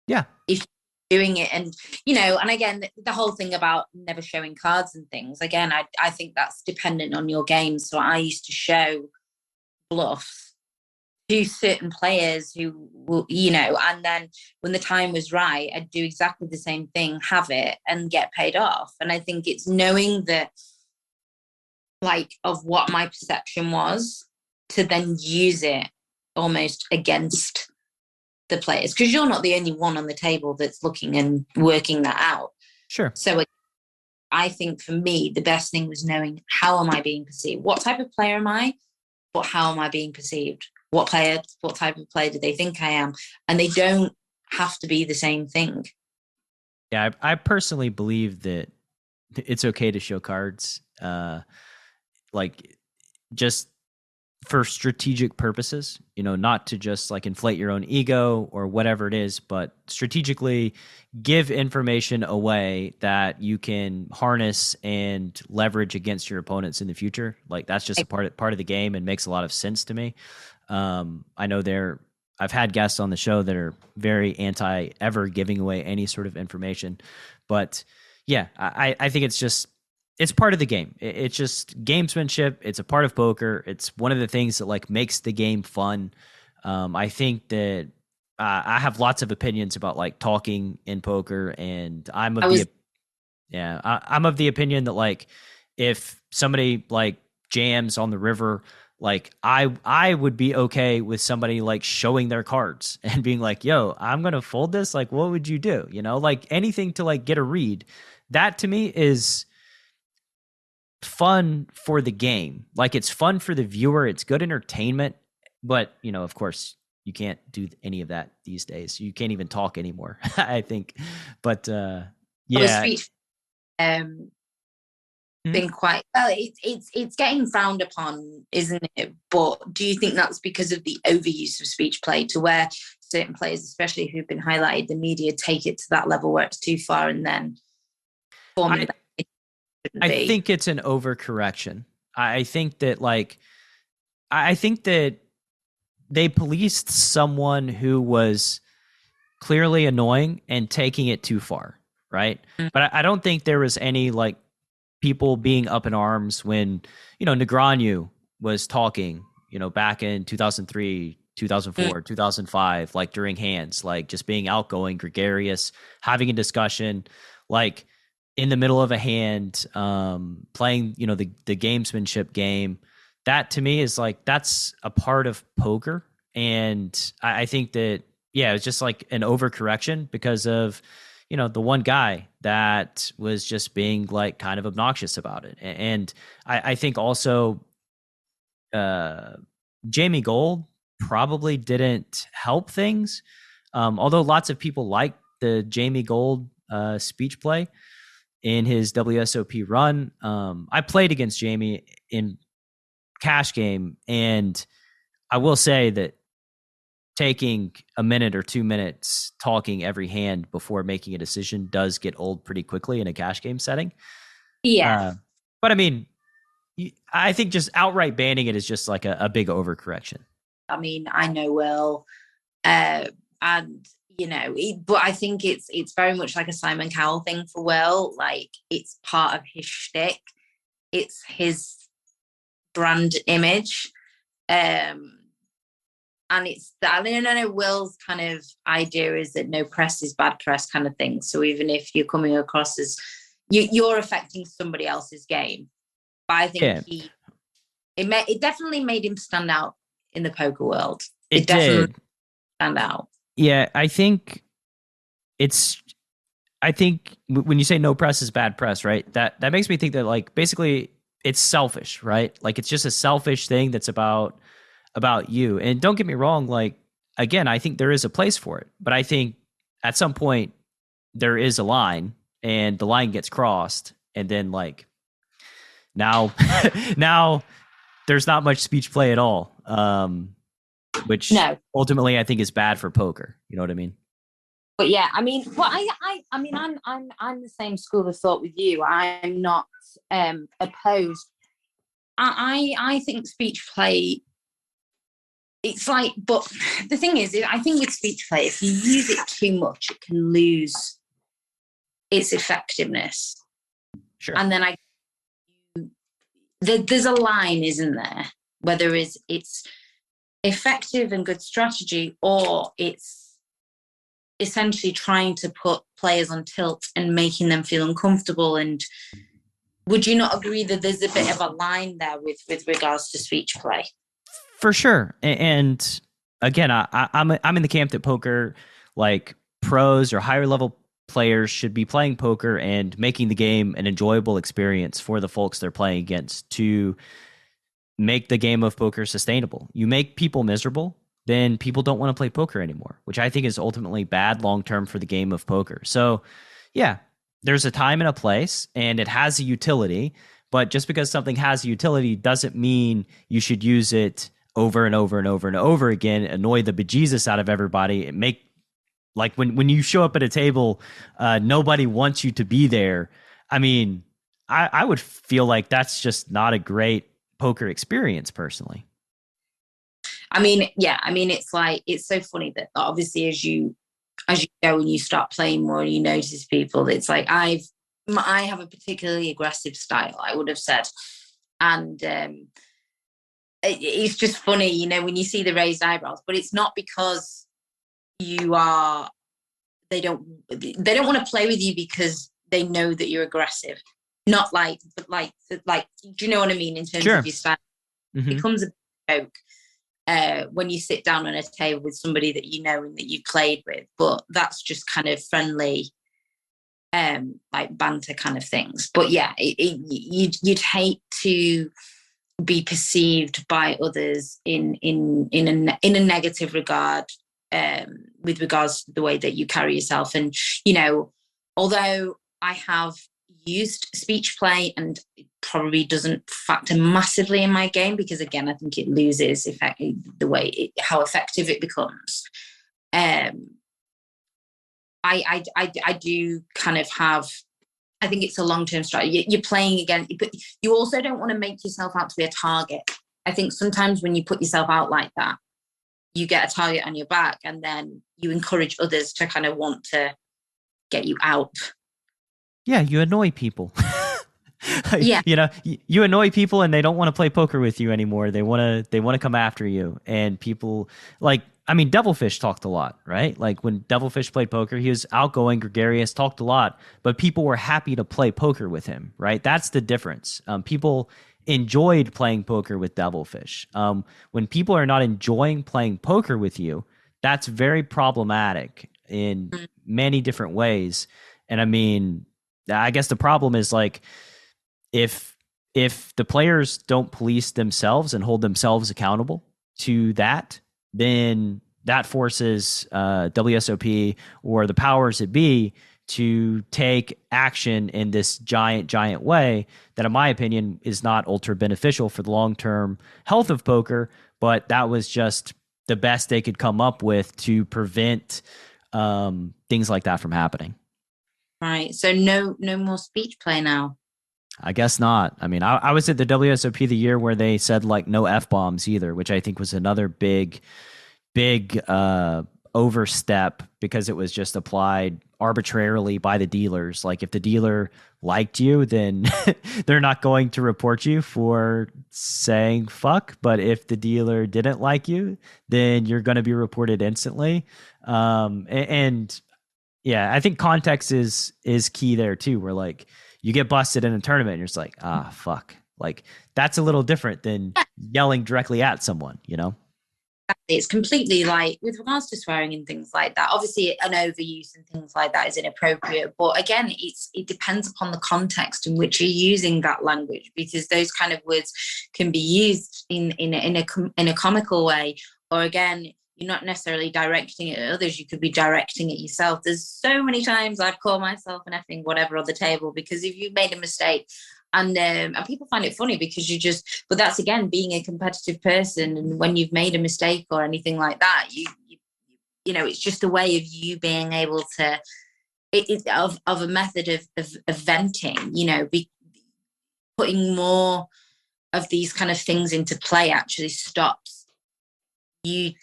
Yeah. If doing it, and and again, the whole thing about never showing cards and things, again, I think that's dependent on your game. So I used to show bluffs to certain players who will, and then when the time was right, I'd do exactly the same thing, have it, and get paid off. And I think it's knowing that, of what my perception was, to then use it almost against the players, because you're not the only one on the table that's looking and working that out. Sure. So I think for me, the best thing was knowing, how am I being perceived? What type of player am I? But how am I being perceived? What type of player do they think I am? And they don't have to be the same thing. Yeah, I personally believe that it's okay to show cards, just for strategic purposes, not to just inflate your own ego or whatever it is, but strategically give information away that you can harness and leverage against your opponents in the future. That's just a part of the game, and makes a lot of sense to me. I know I've had guests on the show that are very anti ever giving away any sort of information, but yeah, I think it's part of the game. It's just gamesmanship. It's a part of poker. It's one of the things that makes the game fun. I think that I have lots of opinions about like talking in poker, and I'm of the opinion that like if somebody like jams on the river, like I would be okay with somebody like showing their cards and being like, yo, I'm gonna fold this. Like, what would you do? You know, like anything to like get a read. That to me is fun for the game. Like it's fun for the viewer. It's good entertainment. But, you know, of course, you can't do any of that these days. You can't even talk anymore, I think. But yeah. Speech been quite well, it's getting frowned upon, isn't it? But do you think that's because of the overuse of speech play, to where certain players, especially who've been highlighted, the media take it to that level where it's too far and then forming I think it's an overcorrection. I think that like I think that they policed someone who was clearly annoying and taking it too far, right? Mm. But I don't think there was any like people being up in arms when, you know, Negreanu was talking, you know, back in 2003, 2004, 2005, like during hands, like just being outgoing, gregarious, having a discussion, like in the middle of a hand, playing, you know, the gamesmanship game. That to me is like, that's a part of poker. And I think that, yeah, it was just like an overcorrection because of, you know, the one guy that was just being like kind of obnoxious about it. And I think also Jamie Gold probably didn't help things. Although lots of people like the Jamie Gold speech play in his WSOP run. I played against Jamie in cash game, and I will say that taking a minute or 2 minutes talking every hand before making a decision does get old pretty quickly in a cash game setting. Yeah. But I mean, I think just outright banning it is just like a big overcorrection. I mean, I know Will, and you know, but I think it's very much like a Simon Cowell thing for Will. Like it's part of his shtick. It's his brand image. And it's that I know Will's kind of idea is that no press is bad press kind of thing. So even if you're coming across as you're affecting somebody else's game, but I think it definitely made him stand out in the poker world. It definitely did stand out. Yeah, I think when you say no press is bad press, right? That makes me think that like basically it's selfish, right? Like it's just a selfish thing that's about you. And don't get me wrong, like again, I think there is a place for it, but I think at some point there is a line and the line gets crossed, and then like now there's not much speech play at all. Which ultimately I think is bad for poker. You know what I mean? But yeah, I mean, but I mean, I'm the same school of thought with you. I'm not opposed. I think speech play. It's like, but the thing is, I think with speech play, if you use it too much, it can lose its effectiveness. Sure. And then there's a line, isn't there? Whether it's effective and good strategy, or it's essentially trying to put players on tilt and making them feel uncomfortable. And would you not agree that there's a bit of a line there with regards to speech play? For sure. And again, I'm in the camp that poker, like pros or higher level players, should be playing poker and making the game an enjoyable experience for the folks they're playing against to make the game of poker sustainable. You make people miserable, then people don't want to play poker anymore, which I think is ultimately bad long-term for the game of poker. So yeah, there's a time and a place, and it has a utility, but just because something has a utility doesn't mean you should use it over and over and over and over again, annoy the bejesus out of everybody, and make like when you show up at a table, nobody wants you to be there. I mean, I would feel like that's just not a great poker experience personally. I mean, yeah, I mean, it's like, it's so funny that obviously as you go and you start playing more and you notice people, it's like I have a particularly aggressive style, I would have said. And it's just funny, you know, when you see the raised eyebrows, but it's not because they don't want to play with you because they know that you're aggressive. Not like, but like, do you know what I mean? In terms Sure. of your style, Mm-hmm. it becomes a joke when you sit down on a table with somebody that you know and that you've played with. But that's just kind of friendly, like banter kind of things. But yeah, you'd hate to be perceived by others in a negative regard, with regards to the way that you carry yourself. And although I have used speech play, and it probably doesn't factor massively in my game, because again, I think it loses how effective it becomes. I do kind of have, I think it's a long-term strategy. You're playing again, but you also don't want to make yourself out to be a target. I think sometimes when you put yourself out like that, you get a target on your back, and then you encourage others to kind of want to get you out. Yeah, you annoy people. Yeah. You annoy people, and they don't want to play poker with you anymore. They want to come after you. And people Devilfish talked a lot, right? Like when Devilfish played poker, he was outgoing, gregarious, talked a lot, but people were happy to play poker with him, right? That's the difference. People enjoyed playing poker with Devilfish. When people are not enjoying playing poker with you, that's very problematic in many different ways. And I guess the problem is like, if the players don't police themselves and hold themselves accountable to that, then that forces WSOP or the powers that be to take action in this giant way that, in my opinion, is not ultra beneficial for the long-term health of poker. But that was just the best they could come up with to prevent things like that from happening. Right. So no more speech play now. I guess not. I was at the WSOP the year where they said like no F-bombs either, which I think was another big overstep, because it was just applied arbitrarily by the dealers. Like if the dealer liked you, then they're not going to report you for saying fuck. But if the dealer didn't like you, then you're going to be reported instantly. And yeah, I think context is key there too, where like you get busted in a tournament and you're just like, fuck. Like that's a little different than yelling directly at someone, It's completely like, with regards to swearing and things like that, obviously an overuse and things like that is inappropriate. But again, it depends upon the context in which you're using that language, because those kind of words can be used in a comical way, or again, you're not necessarily directing it at others. You could be directing it yourself. There's so many times I've called myself an effing whatever on the table, because if you've made a mistake, and people find it funny because but that's again being a competitive person. And when you've made a mistake or anything like that, you it's just a way of you being able to, of a method of venting, putting more of these kind of things into play actually stops you.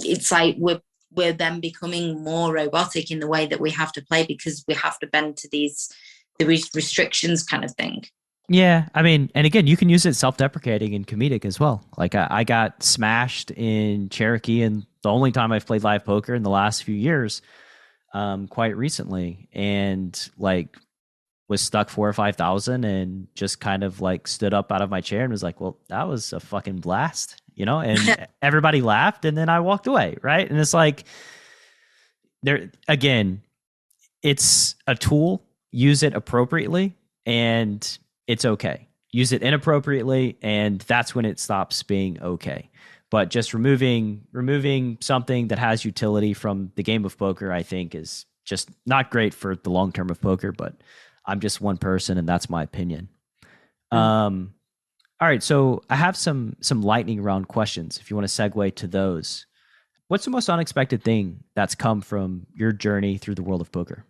It's like we're then becoming more robotic in the way that we have to play, because we have to bend to the restrictions kind of thing. Yeah, and again, you can use it self-deprecating and comedic as well. Like I got smashed in Cherokee, and the only time I've played live poker in the last few years, quite recently, and like was stuck 4,000 or 5,000, and just kind of like stood up out of my chair and was like, well, that was a fucking blast, and everybody laughed, and then I walked away. Right. And it's like, there again, it's a tool, use it appropriately, and it's okay. Use it inappropriately, and that's when it stops being okay. But just removing something that has utility from the game of poker, I think, is just not great for the long term of poker. But I'm just one person, and that's my opinion. All right, so I have some lightning round questions if you want to segue to those. What's the most unexpected thing that's come from your journey through the world of poker?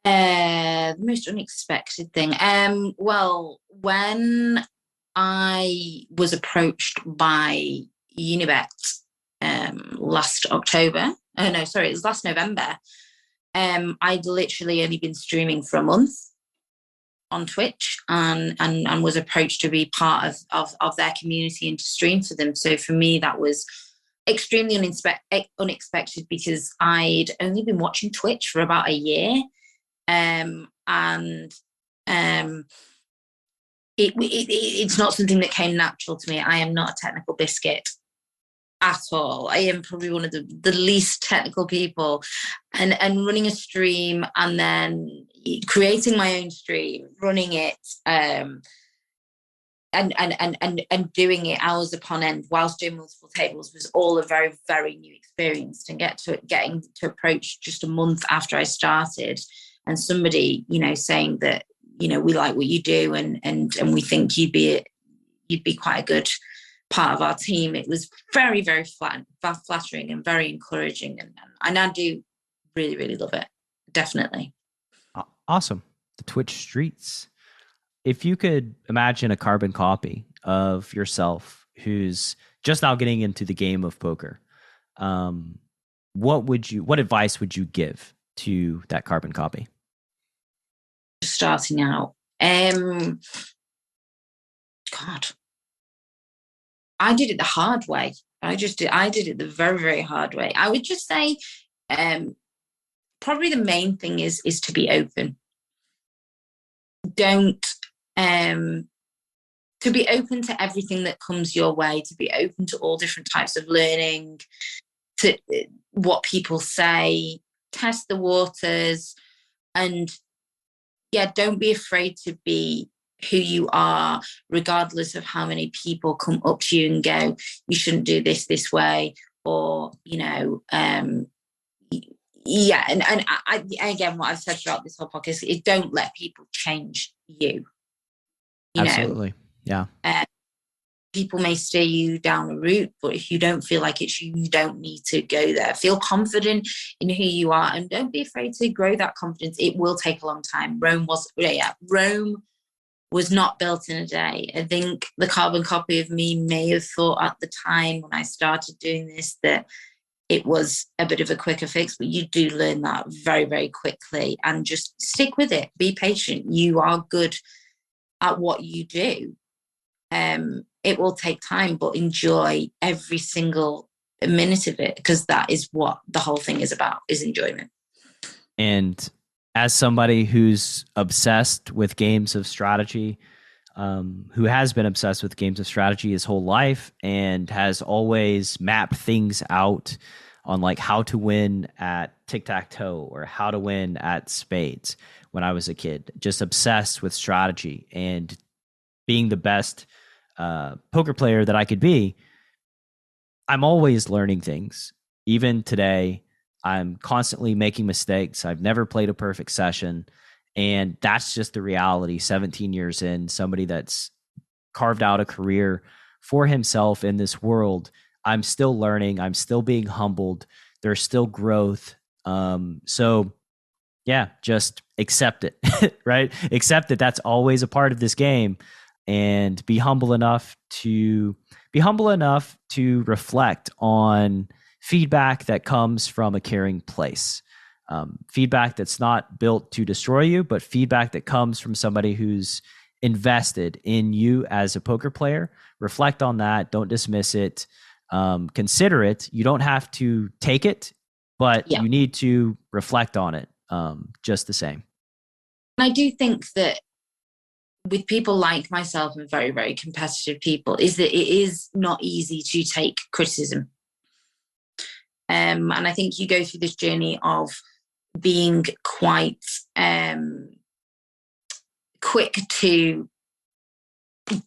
The most unexpected thing. Well, when I was approached by Unibet last October. Oh no, sorry, it was last November. I'd literally only been streaming for a month on Twitch, and was approached to be part of their community and to stream for them. So for me, that was extremely unexpected because I'd only been watching Twitch for about a year. It's not something that came natural to me. I am not a technical biscuit at all. I am probably one of the least technical people, and running a stream and then creating my own stream, running it, and doing it hours upon end whilst doing multiple tables was all a very, very new experience. And getting to approach just a month after I started, and somebody, saying that, we like what you do, and we think you'd be quite a good part of our team. It was very, very flattering and very encouraging, and I do really, really love it. Definitely. Awesome. The Twitch streets. If you could imagine a carbon copy of yourself who's just now getting into the game of poker, what advice would you give to that carbon copy? Starting out, God, I did it the hard way. I did it the very, very hard way. I would just say, probably the main thing is to be open. To be open to everything that comes your way, to be open to all different types of learning, to what people say, test the waters, and don't be afraid to be who you are, regardless of how many people come up to you and go, you shouldn't do this way, or and I again, what I've said throughout this whole podcast is don't let people change you. Absolutely. Yeah. People may steer you down a route, but if you don't feel like it's you don't need to go there. Feel confident in who you are, and don't be afraid to grow that confidence. It will take a long time. Rome was not built in a day. I think the carbon copy of me may have thought at the time when I started doing this that it was a bit of a quicker fix, but you do learn that very, very quickly, and just stick with it. Be patient. You are good at what you do. It will take time, but enjoy every single minute of it, because that is what the whole thing is about, is enjoyment. And as somebody who's obsessed with games of strategy, who has been obsessed with games of strategy his whole life and has always mapped things out on like how to win at tic-tac-toe or how to win at spades when I was a kid, just obsessed with strategy and being the best poker player that I could be, I'm always learning things. Even today, I'm constantly making mistakes. I've never played a perfect session. And that's just the reality. 17 years in, somebody that's carved out a career for himself in this world, I'm still learning. I'm still being humbled. There's still growth. So yeah, just accept it, right? Accept that that's always a part of this game, and be humble enough to reflect on feedback that comes from a caring place. Feedback that's not built to destroy you, but feedback that comes from somebody who's invested in you as a poker player. Reflect on that. Don't dismiss it. Consider it. You don't have to take it, but you need to reflect on it just the same. I do think that with people like myself and very, very competitive people, is that it is not easy to take criticism. And I think you go through this journey of being quite quick to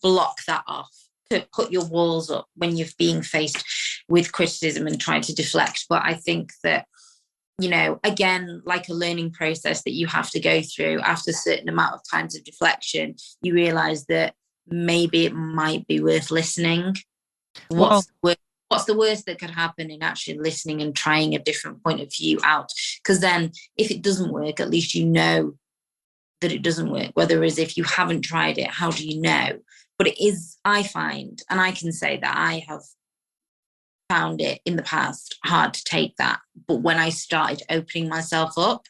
block that off, to put your walls up when you're being faced with criticism and trying to deflect. But I think that, again, like a learning process that you have to go through, after a certain amount of times of deflection, you realize that maybe it might be worth listening. What's the worst that could happen in actually listening and trying a different point of view out? Because then if it doesn't work, at least you know that it doesn't work. Whereas if you haven't tried it, how do you know? But it is, I find, and I can say that I have found it in the past hard to take that. But when I started opening myself up,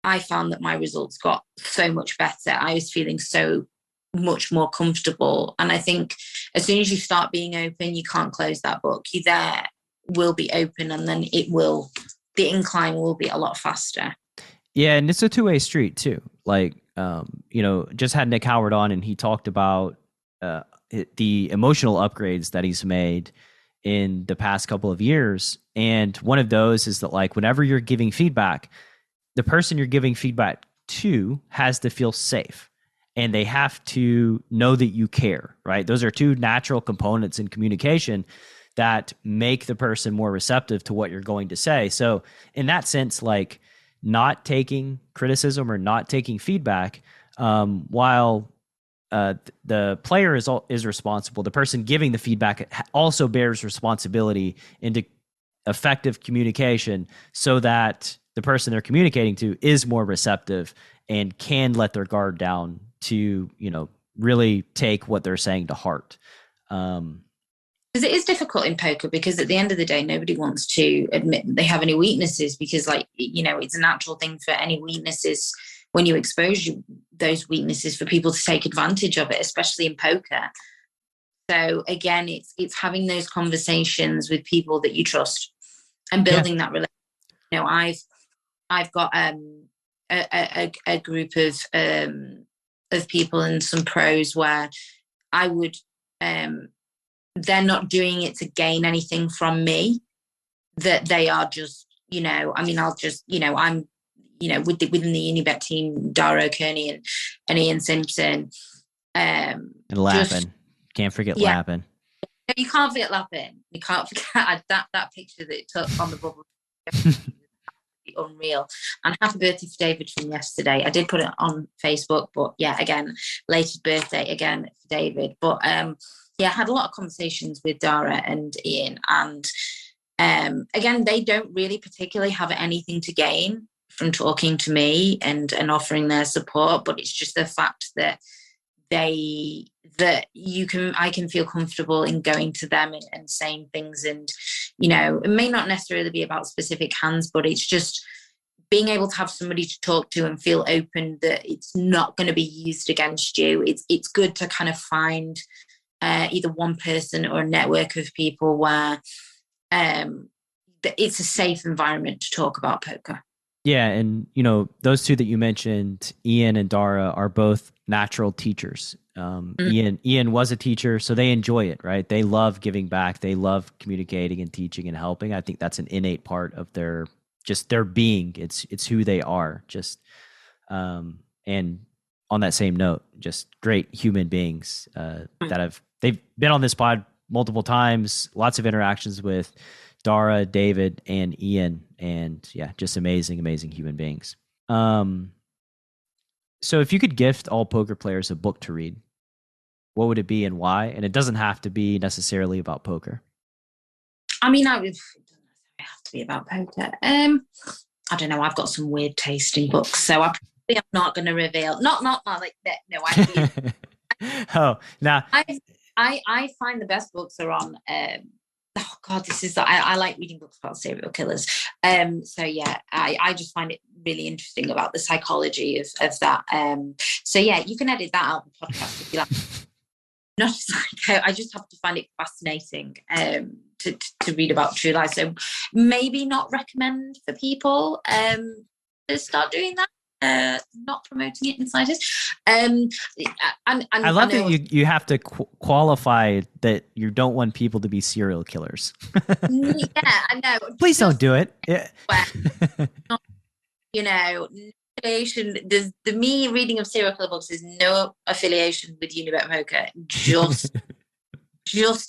I found that my results got so much better. I was feeling so much more comfortable. And I think as soon as you start being open, you can't close that book. You there will be open, and then the incline will be a lot faster. Yeah, and it's a two-way street too. Like, just had Nick Howard on, and he talked about the emotional upgrades that he's made in the past couple of years. And one of those is that, like, whenever you're giving feedback, the person you're giving feedback to has to feel safe, and they have to know that you care, right? Those are two natural components in communication that make the person more receptive to what you're going to say. So in that sense, like, not taking criticism or not taking feedback, while the player is responsible, the person giving the feedback also bears responsibility into effective communication, so that the person they're communicating to is more receptive and can let their guard down to, really take what they're saying to heart. Because it is difficult in poker, because at the end of the day, nobody wants to admit that they have any weaknesses, because, like, it's a natural thing for any weaknesses when you expose those weaknesses for people to take advantage of it, especially in poker. So again, it's having those conversations with people that you trust and building that relationship. I've got a group of people and some pros where I would they're not doing it to gain anything from me, that they are just, I'll just, I'm, within the Unibet team, Dara O Kearney and Ian Simpson. And Lappin. Can't forget Lappin. You can't forget Lappin. You can't forget that picture that it took on the bubble. Unreal. And happy birthday for David from yesterday. I did put it on Facebook, but yeah, again, latest birthday again for David. But I had a lot of conversations with Dara and Ian, and again, they don't really particularly have anything to gain from talking to me and offering their support, but it's just the fact that I can feel comfortable in going to them and saying things, and it may not necessarily be about specific hands, but it's just being able to have somebody to talk to and feel open that it's not going to be used against you. It's good to kind of find either one person or a network of people where it's a safe environment to talk about poker. Yeah, and those two that you mentioned, Ian and Dara, are both natural teachers. Ian was a teacher, so they enjoy it, right? They love giving back. They love communicating and teaching and helping. I think that's an innate part of their being. It's who they are. Just and on that same note, just great human beings they've been on this pod multiple times. Lots of interactions with Dara, David, and Ian, and yeah, just amazing human beings. So if you could gift all poker players a book to read, what would it be and why? And it doesn't have to be necessarily about poker. I mean, it doesn't have to be about poker. I don't know. I've got some weird tasting books, so I'm not going to reveal. Not like that. No, oh, nah. I find the best books are on. Oh God, I like reading books about serial killers. So yeah, I just find it really interesting about the psychology of that. So yeah, you can edit that out of the podcast if you like. Not just like, I just have to find it fascinating to read about true life. So maybe not recommend for people to start doing that. Not promoting it in the slightest. And I love that you have to qualify that you don't want people to be serial killers. Yeah, I know. Please don't do it. Yeah. Affiliation. The me reading of serial killer books is no affiliation with Unibet Poker. Just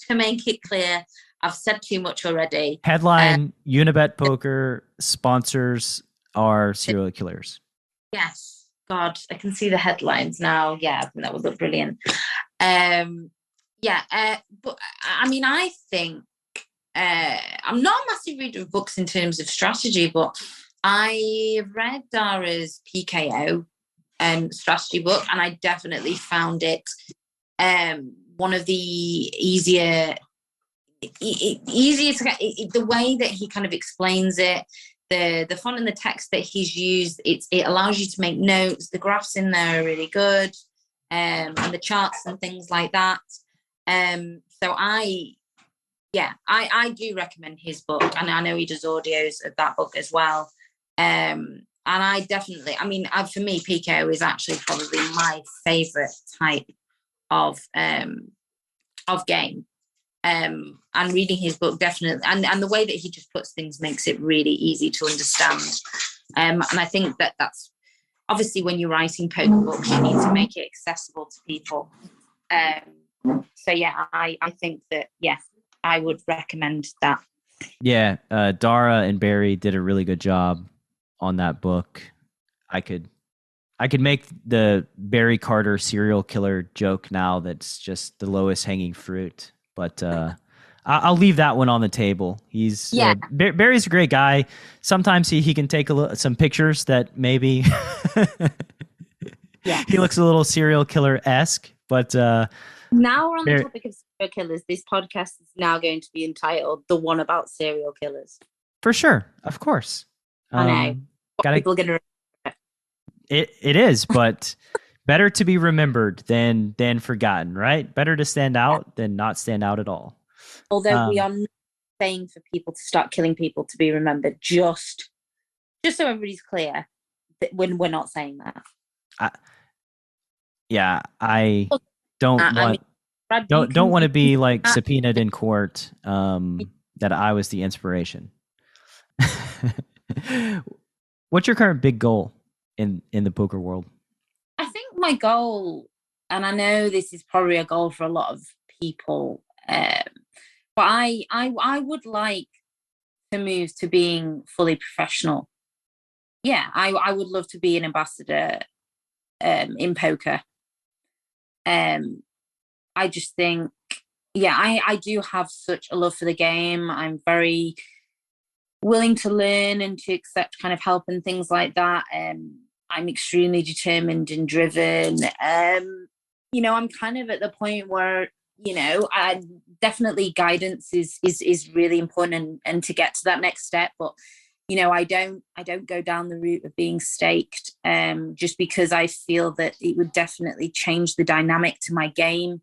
to make it clear, I've said too much already. Headline: Unibet Poker sponsors are serial killers. Yes, God, I can see the headlines now. Yeah, I think that would look brilliant. But I mean, I think I'm not a massive reader of books in terms of strategy, but I read Dara's PKO strategy book, and I definitely found it one of the easier to the way that he kind of explains it. The font and the text that he's used, it allows you to make notes. The graphs in there are really good. and the charts and things like that. So I do recommend his book, and I know he does audios of that book as well. And I definitely, for me, PKO is actually probably my favorite type of game. And reading his book definitely, and the way that he just puts things makes it really easy to understand. And I think that's obviously when you're writing poker books, you need to make it accessible to people. So yeah, I think that, yeah, I would recommend that. Yeah, Dara and Barry did a really good job on that book. I could make the Barry Carter serial killer joke now. That's just the lowest hanging fruit. But I'll leave that one on the table. He's Barry's a great guy. Sometimes he can take some pictures that maybe he looks a little serial killer-esque. But now we're on the topic of serial killers. This podcast is now going to be entitled "The One About Serial Killers." For sure, of course. I know. People are going to. It is, but better to be remembered than forgotten, right? Better to stand out than not stand out at all. Although we are not saying for people to start killing people to be remembered, just so everybody's clear, that when we're not saying that. I don't want to be like subpoenaed in court that I was the inspiration. What's your current big goal in the poker world? I think my goal, and I know this is probably a goal for a lot of people, but I would like to move to being fully professional. Yeah, I would love to be an ambassador in poker. I just think, I do have such a love for the game. I'm very willing to learn and to accept kind of help and things like that. I'm extremely determined and driven. I'm kind of at the point where, I definitely guidance is really important and to get to that next step. But, I don't go down the route of being staked just because I feel that it would definitely change the dynamic to my game,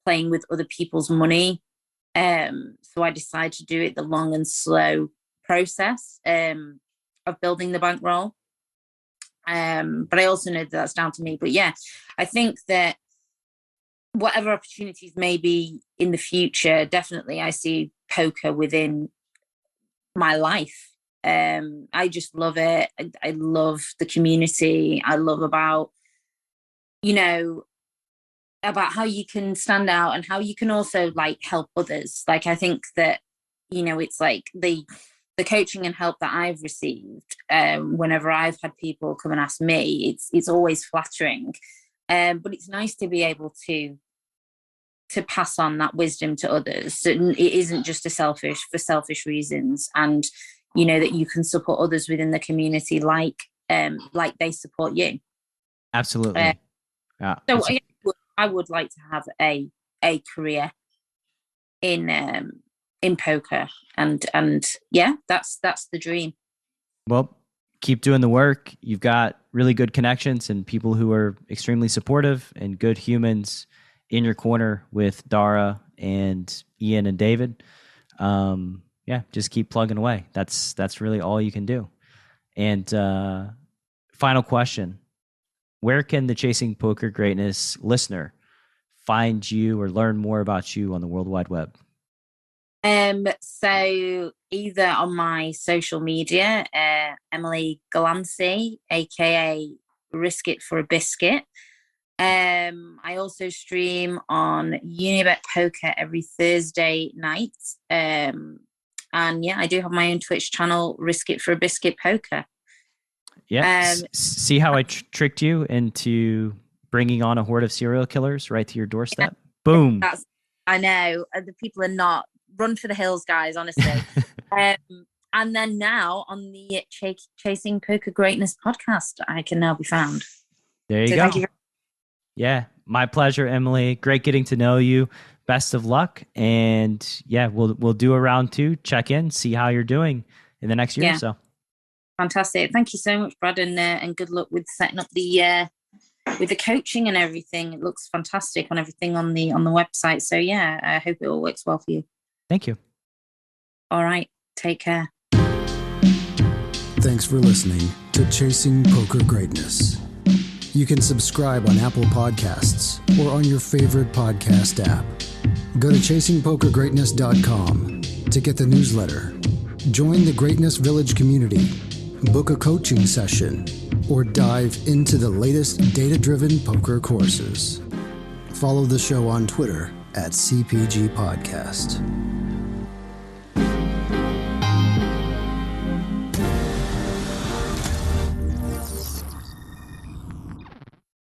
playing with other people's money. So I decided to do it the long and slow process of building the bankroll. But I also know that that's down to me. But yeah, I think that whatever opportunities may be in the future, definitely I see poker within my life. I just love it. I love the community. I love about how you can stand out and how you can also like help others. Like, I think that, it's like the coaching and help that I've received, whenever I've had people come and ask me, it's always flattering. But it's nice to be able to pass on that wisdom to others. So it isn't just for selfish reasons, and that you can support others within the community like they support you. Absolutely. So I would like to have a career in poker, and yeah, that's the dream. Well, keep doing the work. You've got really good connections and people who are extremely supportive and good humans in your corner with Dara and Ian and David. Just keep plugging away. That's really all you can do. And final question: where can the Chasing Poker Greatness listener find you or learn more about you on the World Wide Web? So either on my social media, Emily Glancy, aka Riskitforbiscuit. I also stream on Unibet Poker every Thursday night. And yeah, I do have my own Twitch channel, Riskitforbiscuit Poker. Yeah. See how I tricked you into bringing on a horde of serial killers right to your doorstep? Yeah, boom. I know. The people are not. Run for the hills, guys, honestly. And then now on the Chasing Poker Greatness podcast, I can now be found. There you go. Thank you. Yeah, my pleasure, Emily. Great getting to know you. Best of luck. And yeah, we'll do a round 2, check in, see how you're doing in the next year or so. Fantastic. Thank you so much, Brad, and good luck with setting up the with the coaching and everything. It looks fantastic on everything on the website. So yeah, I hope it all works well for you. Thank you. All right. Take care. Thanks for listening to Chasing Poker Greatness. You can subscribe on Apple Podcasts or on your favorite podcast app. Go to chasingpokergreatness.com to get the newsletter, join the Greatness Village community, book a coaching session, or dive into the latest data-driven poker courses. Follow the show on Twitter @CPG Podcast.